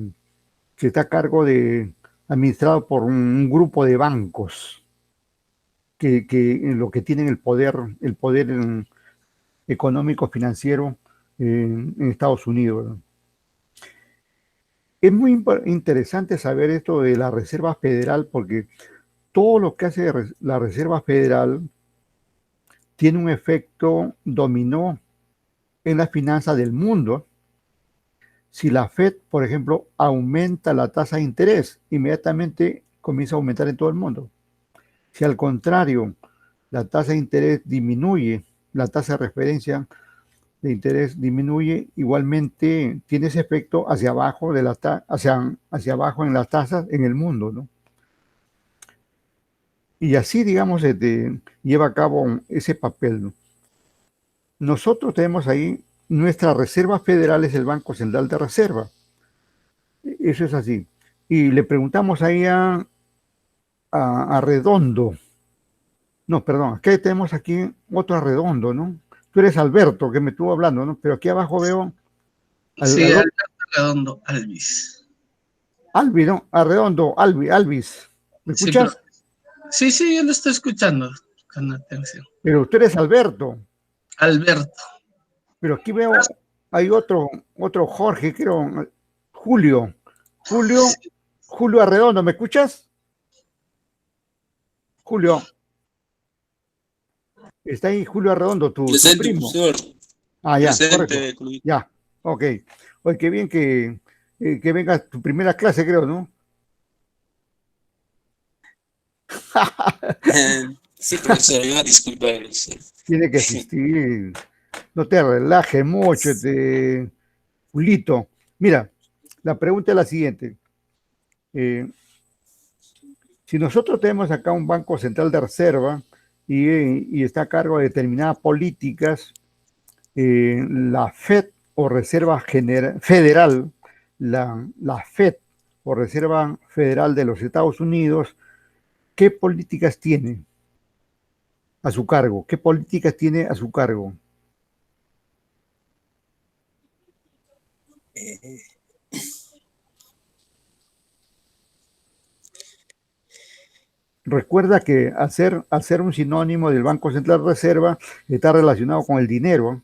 está a cargo administrado por un grupo de bancos que en lo que tienen el poder económico financiero en Estados Unidos, ¿no? Es muy interesante saber esto de la Reserva Federal porque todo lo que hace la Reserva Federal tiene un efecto dominó en la finanza del mundo. Si la Fed, por ejemplo, aumenta la tasa de interés, inmediatamente comienza a aumentar en todo el mundo. Si al contrario la tasa de interés disminuye, la tasa de referencia de interés disminuye, igualmente tiene ese efecto hacia abajo hacia abajo en las tasas en el mundo, ¿no? Y así, digamos, lleva a cabo ese papel, ¿no? Nosotros tenemos ahí nuestra reserva federal, es el Banco Central de Reserva. Eso es así. Y le preguntamos ahí a Redondo. No, perdón, aquí tenemos aquí otro Redondo, ¿no? Tú eres Alberto, que me estuvo hablando, ¿no? Pero aquí abajo veo Sí, Alberto Redondo, Alvis. Albi, ¿no? Arredondo, Alvis. ¿Me Sí, escuchas? sí, yo lo estoy escuchando con atención. Pero tú eres Alberto. Alberto. Pero aquí veo, hay otro Jorge, creo, Julio Arredondo, ¿me escuchas? Julio. Está ahí Julio Arredondo, tu primo. Profesor. Ah, ya, Presente, correcto. Ya, ok. Oye, qué bien que venga tu primera clase, creo, ¿no? Sí, profesor, disculpa. Tiene que asistir. No te relajes mucho, Julito. Mira, la pregunta es la siguiente. Si nosotros tenemos acá un Banco Central de Reserva y está a cargo de determinadas políticas, la FED o Reserva Federal, la FED o Reserva Federal de los Estados Unidos, ¿qué políticas tiene a su cargo? ¿Qué políticas tiene a su cargo? Recuerda que al ser un sinónimo del Banco Central de Reserva, está relacionado con el dinero.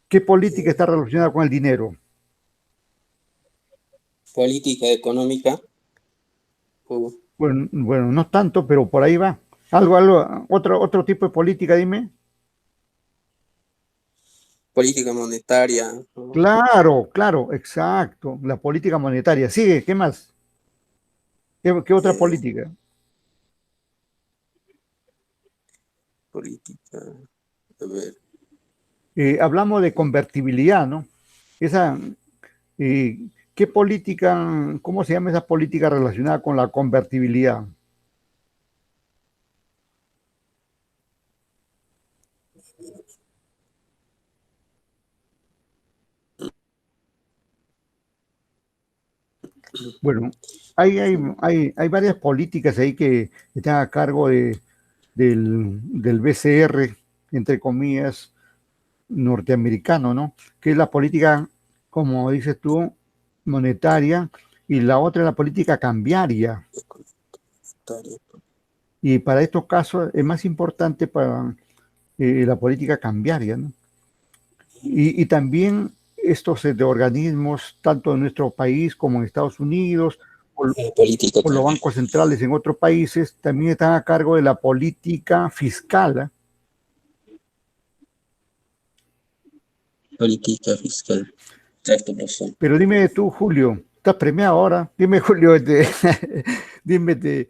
¿Qué política está relacionada con el dinero? Política económica. Bueno, no tanto, pero por ahí va. Otro tipo de política, dime. Política monetaria. Claro, exacto. La política monetaria. Sigue, ¿qué más? ¿Qué otra política? Política. A ver. Hablamos de convertibilidad, ¿no? ¿Qué política, cómo se llama esa política relacionada con la convertibilidad? Bueno, hay varias políticas ahí que están a cargo del BCR, entre comillas, norteamericano, ¿no? Que es la política, como dices tú, monetaria, y la otra es la política cambiaria. Y para estos casos es más importante para la política cambiaria, ¿no? Y también estos de organismos, tanto en nuestro país como en Estados Unidos, por los bancos centrales en otros países, también están a cargo de la política fiscal, ¿eh? Política fiscal. Exacto, profesor. Pero dime tú, Julio, estás premiado ahora. Dime, Julio, dime,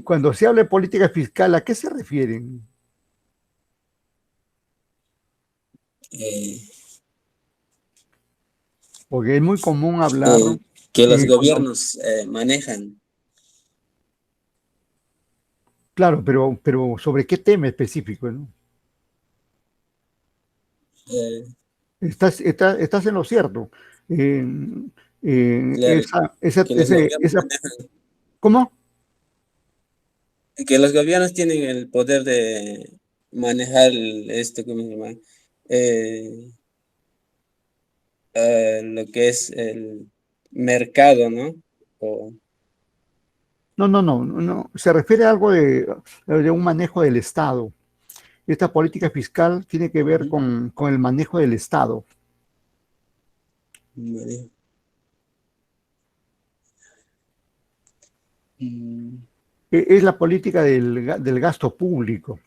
cuando se habla de política fiscal, ¿a qué se refieren? Porque es muy común hablar que los gobiernos manejan. Claro, pero ¿sobre qué tema específico, no? Estás en lo cierto. ¿Cómo? Que los gobiernos tienen el poder de manejar ¿cómo se llama? Lo que es el mercado, ¿no? No. Se refiere a algo de un manejo del Estado. Esta política fiscal tiene que ver con el manejo del Estado. Vale. Es la política del gasto público.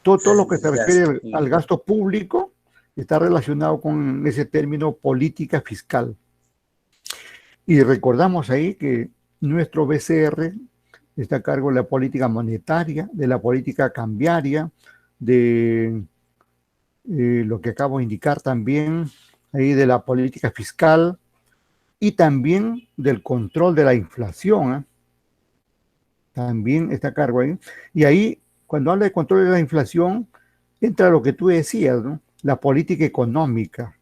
Todo lo que se refiere al gasto público está relacionado con ese término política fiscal. Y recordamos ahí que nuestro BCR está a cargo de la política monetaria, de la política cambiaria, de lo que acabo de indicar también, ahí de la política fiscal y también del control de la inflación, ¿eh? También está a cargo ahí. Y ahí, cuando habla de control de la inflación, entra lo que tú decías, ¿no? La política económica.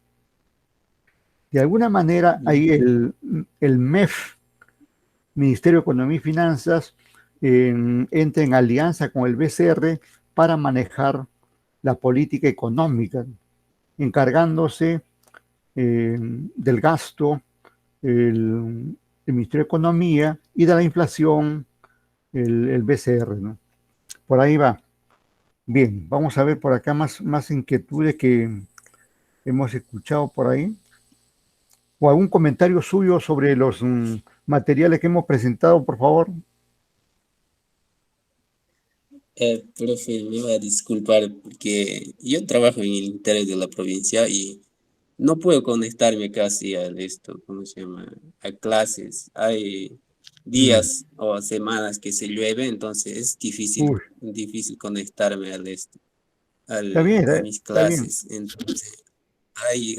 De alguna manera, ahí el MEF, Ministerio de Economía y Finanzas, entra en alianza con el BCR para manejar la política económica, encargándose del gasto, el Ministerio de Economía, y de la inflación, el BCR, ¿no? Por ahí va. Bien, vamos a ver por acá más inquietudes que hemos escuchado por ahí. O algún comentario suyo sobre los materiales que hemos presentado, por favor. Profe, me va a disculpar porque yo trabajo en el interior de la provincia y no puedo conectarme casi a esto, ¿cómo se llama? A clases. Hay días o semanas que se llueve, entonces es difícil conectarme Está bien, a mis está bien. clases. Entonces, hay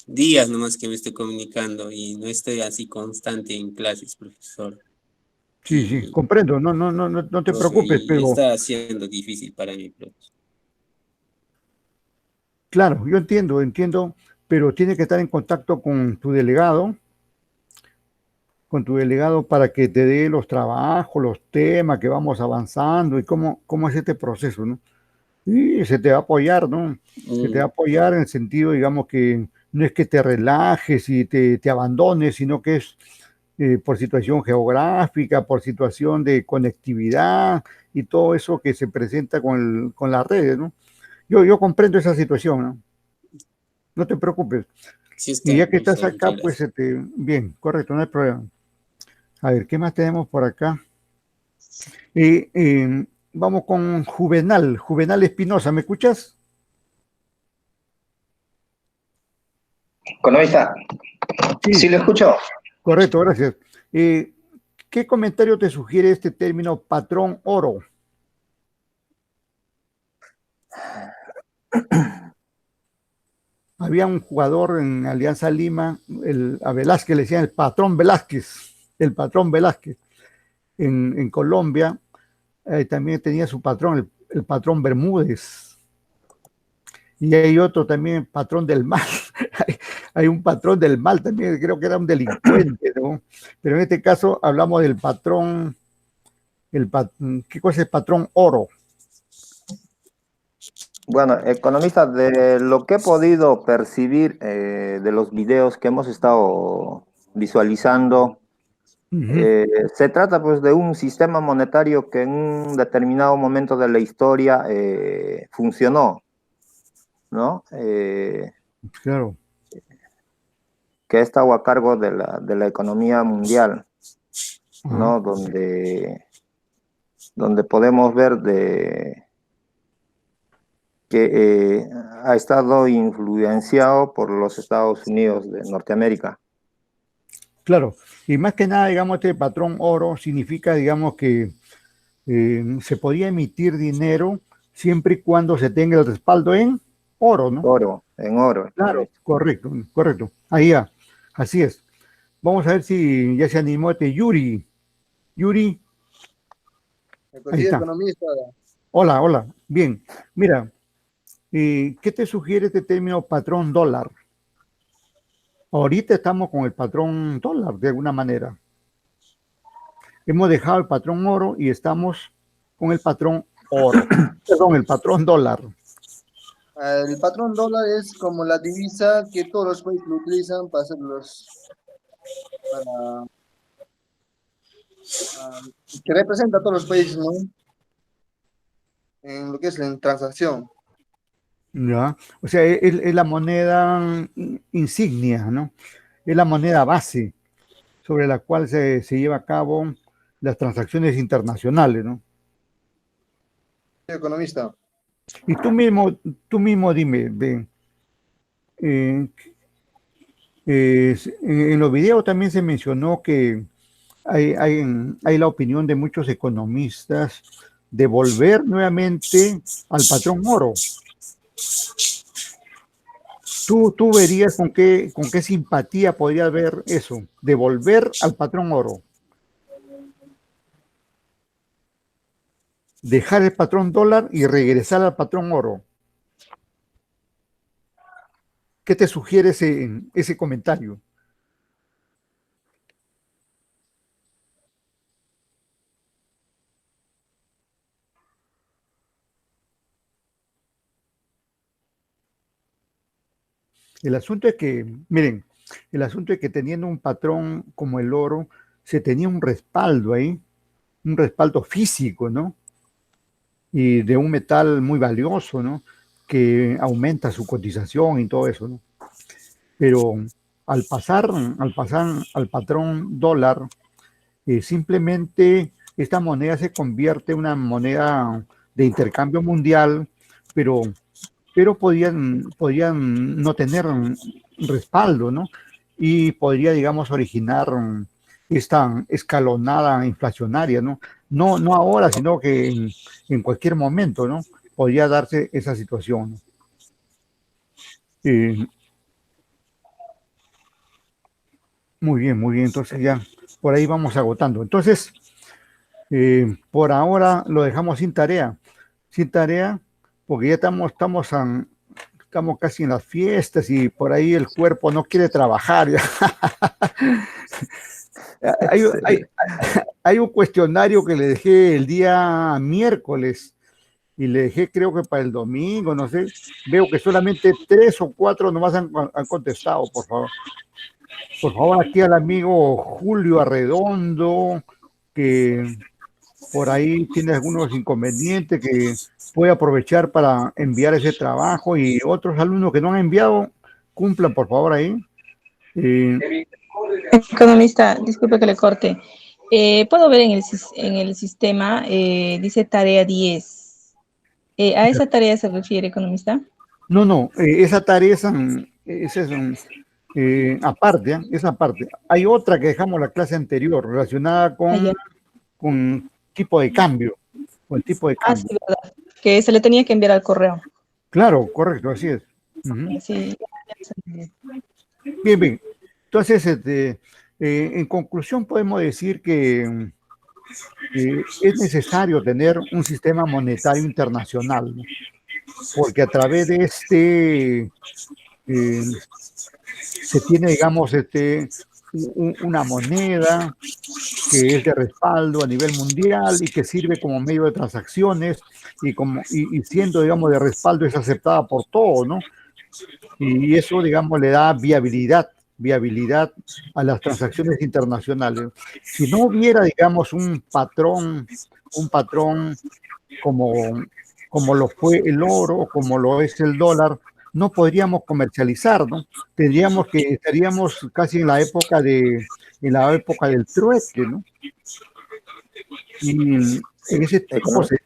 días nomás que me estoy comunicando y no estoy así constante en clases, profesor. Sí, comprendo, no te preocupes, Y pero está siendo difícil para mí, profesor. claro, yo entiendo, pero tiene que estar en contacto con tu delegado para que te dé los trabajos, los temas que vamos avanzando y cómo es este proceso, ¿no? Y se te va a apoyar, ¿no? Se te va a apoyar en el sentido, digamos, que no es que te relajes y te abandones, sino que es por situación geográfica, por situación de conectividad y todo eso que se presenta con las redes, ¿no? Yo comprendo esa situación, ¿no? No te preocupes. Sí, Y ya que estás profesor, acá, muchas pues, gracias. bien, correcto, no hay problema. A ver, ¿qué más tenemos por acá? Vamos con Juvenal Espinosa, ¿me escuchas? Economista, sí lo escucho. Correcto, gracias. ¿Qué comentario te sugiere este término patrón oro? Había un jugador en Alianza Lima, a Velázquez le decían el patrón Velázquez. En Colombia también tenía su patrón, el patrón Bermúdez. Y hay otro también, patrón del mal. Hay un patrón del mal también, creo que era un delincuente, ¿no? Pero en este caso hablamos del patrón, ¿qué cosa es patrón oro? Bueno, economista, de lo que he podido percibir de los videos que hemos estado visualizando, se trata pues de un sistema monetario que en un determinado momento de la historia funcionó, ¿no? Claro. Que ha estado a cargo de la economía mundial, ¿no? Donde podemos ver que ha estado influenciado por los Estados Unidos de Norteamérica. Claro, y más que nada, digamos, este patrón oro significa, digamos, que se podía emitir dinero siempre y cuando se tenga el respaldo en oro, ¿no? En oro. Claro, correcto. Ahí ya, así es. Vamos a ver si ya se animó este Yuri. Yuri. Ahí está. Economista. Hola, bien. Mira, ¿qué te sugiere este término patrón dólar? Ahorita estamos con el patrón dólar, de alguna manera. Hemos dejado el patrón oro y estamos con el patrón oro. Perdón, el patrón dólar. El patrón dólar es como la divisa que todos los países lo utilizan para que representa a todos los países, ¿no? En lo que es la transacción. ¿Ya? O sea, es la moneda insignia, ¿no? Es la moneda base sobre la cual se lleva a cabo las transacciones internacionales, ¿no? Economista. Y tú mismo dime, en los videos también se mencionó que hay la opinión de muchos economistas de volver nuevamente al patrón oro. ¿Tú verías con qué simpatía podría ver eso, de volver al patrón oro? Dejar el patrón dólar y regresar al patrón oro. ¿Qué te sugiere ese comentario? El asunto es que, miren, el asunto es que teniendo un patrón como el oro, se tenía un respaldo ahí, un respaldo físico, ¿no? Y de un metal muy valioso, ¿no? Que aumenta su cotización y todo eso, ¿no? Pero al pasar al patrón dólar, simplemente esta moneda se convierte en una moneda de intercambio mundial, pero podían no tener respaldo, ¿no? Y podría, digamos, originar esta escalonada inflacionaria, ¿no? No ahora, sino que en cualquier momento, ¿no? Podría darse esa situación, ¿no? Muy bien, entonces ya por ahí vamos agotando. Entonces, por ahora lo dejamos sin tarea, porque ya estamos casi en las fiestas y por ahí el cuerpo no quiere trabajar. Hay un cuestionario que le dejé el día miércoles y le dejé creo que para el domingo, no sé. Veo que solamente 3 o 4 nomás han contestado, por favor. Por favor, aquí al amigo Julio Arredondo, que por ahí tiene algunos inconvenientes que puede aprovechar para enviar ese trabajo, y otros alumnos que no han enviado, cumplan por favor ahí. Economista, disculpe que le corte. Puedo ver en el sistema, dice tarea 10. ¿A esa tarea se refiere, economista? No, esa tarea es aparte, esa parte. Hay otra que dejamos la clase anterior, relacionada con tipo de cambio. Con el tipo de cambio. Sí, ¿verdad? Que se le tenía que enviar al correo. Claro, correcto, así es. Sí. Bien. Entonces, en conclusión, podemos decir que es necesario tener un sistema monetario internacional, ¿no? Porque a través de este se tiene, digamos, una moneda que es de respaldo a nivel mundial y que sirve como medio de transacciones y siendo, digamos, de respaldo, es aceptada por todos, ¿no? Y eso, digamos, le da viabilidad a las transacciones internacionales. Si no hubiera, digamos, un patrón como lo fue el oro, como lo es el dólar, no podríamos comercializar, ¿no? Estaríamos casi en la época del trueque, ¿no? Y en ese tiempo se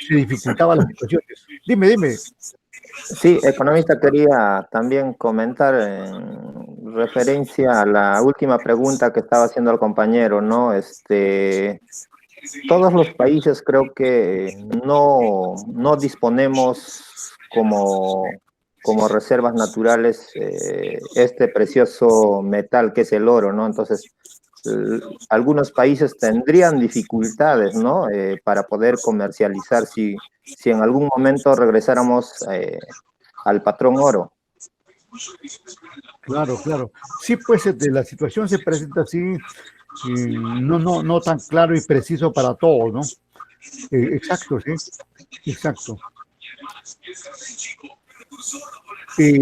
dificultaban las situaciones. Dime. Sí, economista, quería también comentar en referencia a la última pregunta que estaba haciendo el compañero, ¿no? Todos los países creo que no disponemos como reservas naturales este precioso metal que es el oro, ¿no? Entonces, algunos países tendrían dificultades, ¿no? Para poder comercializar si en algún momento regresáramos al patrón oro. Claro. Sí, pues la situación se presenta así, no tan claro y preciso para todos, ¿no? Exacto, sí, exacto.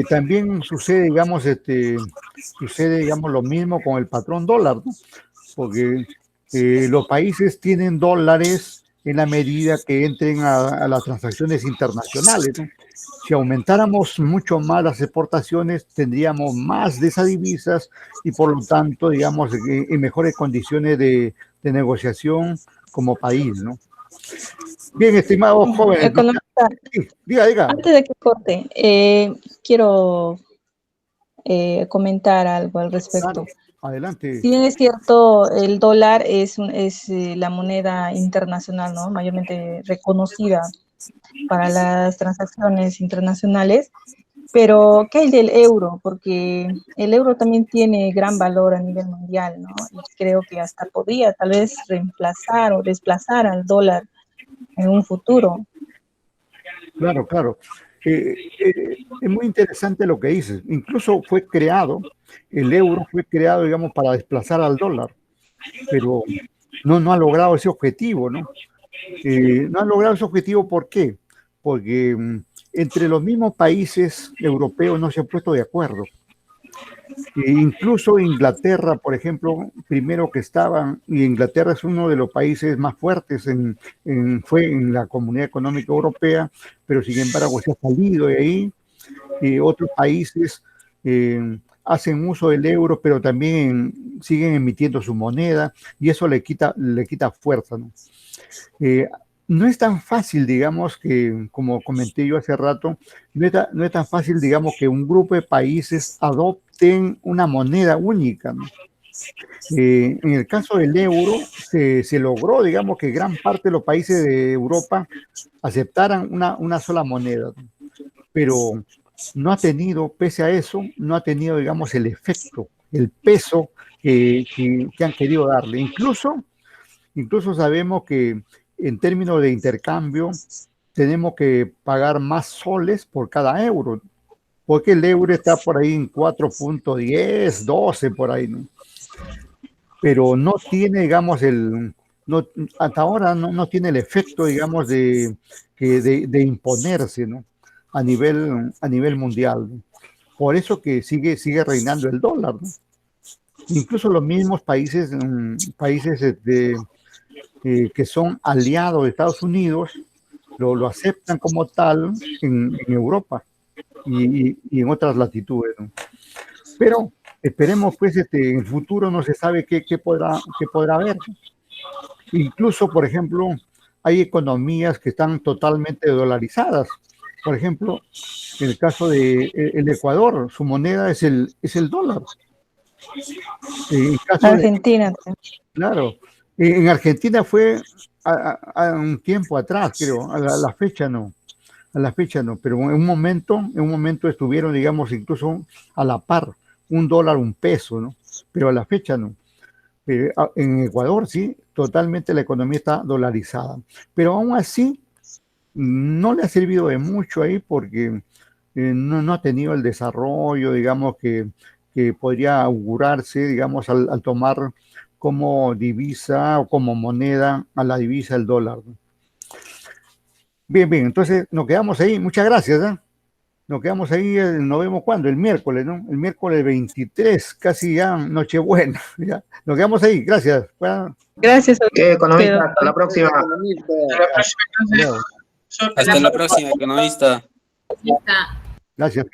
También sucede, digamos, lo mismo con el patrón dólar, ¿no? Porque los países tienen dólares en la medida que entren a las transacciones internacionales, ¿no? Si aumentáramos mucho más las exportaciones, tendríamos más de esas divisas y por lo tanto, digamos, en mejores condiciones de negociación como país, ¿no? Bien, estimado joven. Economista, sí, diga. Antes de que corte, quiero comentar algo al respecto. Adelante. Si bien es cierto, el dólar es la moneda internacional, ¿no? Mayormente reconocida para las transacciones internacionales, pero ¿qué hay del euro? Porque el euro también tiene gran valor a nivel mundial, ¿no? Y creo que hasta podría tal vez reemplazar o desplazar al dólar en un futuro. Claro, claro. Es muy interesante lo que dices. Incluso fue creado, el euro fue creado, digamos, para desplazar al dólar, pero no ha logrado ese objetivo, ¿no? No ha logrado ese objetivo, ¿por qué? Porque entre los mismos países europeos no se han puesto de acuerdo. Incluso Inglaterra, por ejemplo, primero que estaban, y Inglaterra es uno de los países más fuertes fue en la Comunidad Económica Europea, pero sin embargo se ha salido de ahí. Otros países hacen uso del euro, pero también siguen emitiendo su moneda, y eso le quita fuerza, ¿no? No es tan fácil, digamos, que, como comenté yo hace rato, no es tan fácil, digamos, que un grupo de países adopten una moneda única, ¿no? En el caso del euro, se logró, digamos, que gran parte de los países de Europa aceptaran una sola moneda, ¿no? Pero no ha tenido, pese a eso, no ha tenido, digamos, el efecto, el peso que han querido darle. Incluso sabemos que en términos de intercambio tenemos que pagar más soles por cada euro, porque el euro está por ahí en 4.10, 12 por ahí, ¿no? Pero no tiene, digamos, hasta ahora no tiene el efecto, digamos, de imponerse, ¿no? A nivel mundial, ¿no? Por eso que sigue reinando el dólar, ¿no? Incluso los mismos países que son aliados de Estados Unidos lo aceptan como tal en Europa y en otras latitudes, ¿no? Pero esperemos, pues, en el futuro no se sabe qué podrá haber. Incluso, por ejemplo, hay economías que están totalmente dolarizadas. Por ejemplo, en el caso de el Ecuador, su moneda es el dólar. En caso Argentina. Claro. En Argentina fue a un tiempo atrás, creo, a la fecha no. A la fecha no, pero en un momento estuvieron, digamos, incluso a la par, un dólar, un peso, ¿no? Pero a la fecha no. En Ecuador sí, totalmente la economía está dolarizada. Pero aún así, no le ha servido de mucho ahí porque no ha tenido el desarrollo, digamos, que podría augurarse, digamos, al tomar como divisa o como moneda a la divisa el dólar, ¿no? Bien, entonces nos quedamos ahí. Muchas gracias, ¿eh? Nos quedamos ahí, nos vemos cuando, el miércoles, ¿no? El miércoles 23, casi ya Nochebuena. ¿Ya? Nos quedamos ahí, gracias. Bueno. Gracias. Economista, hasta la próxima. Hasta la próxima, economista. Está. Gracias.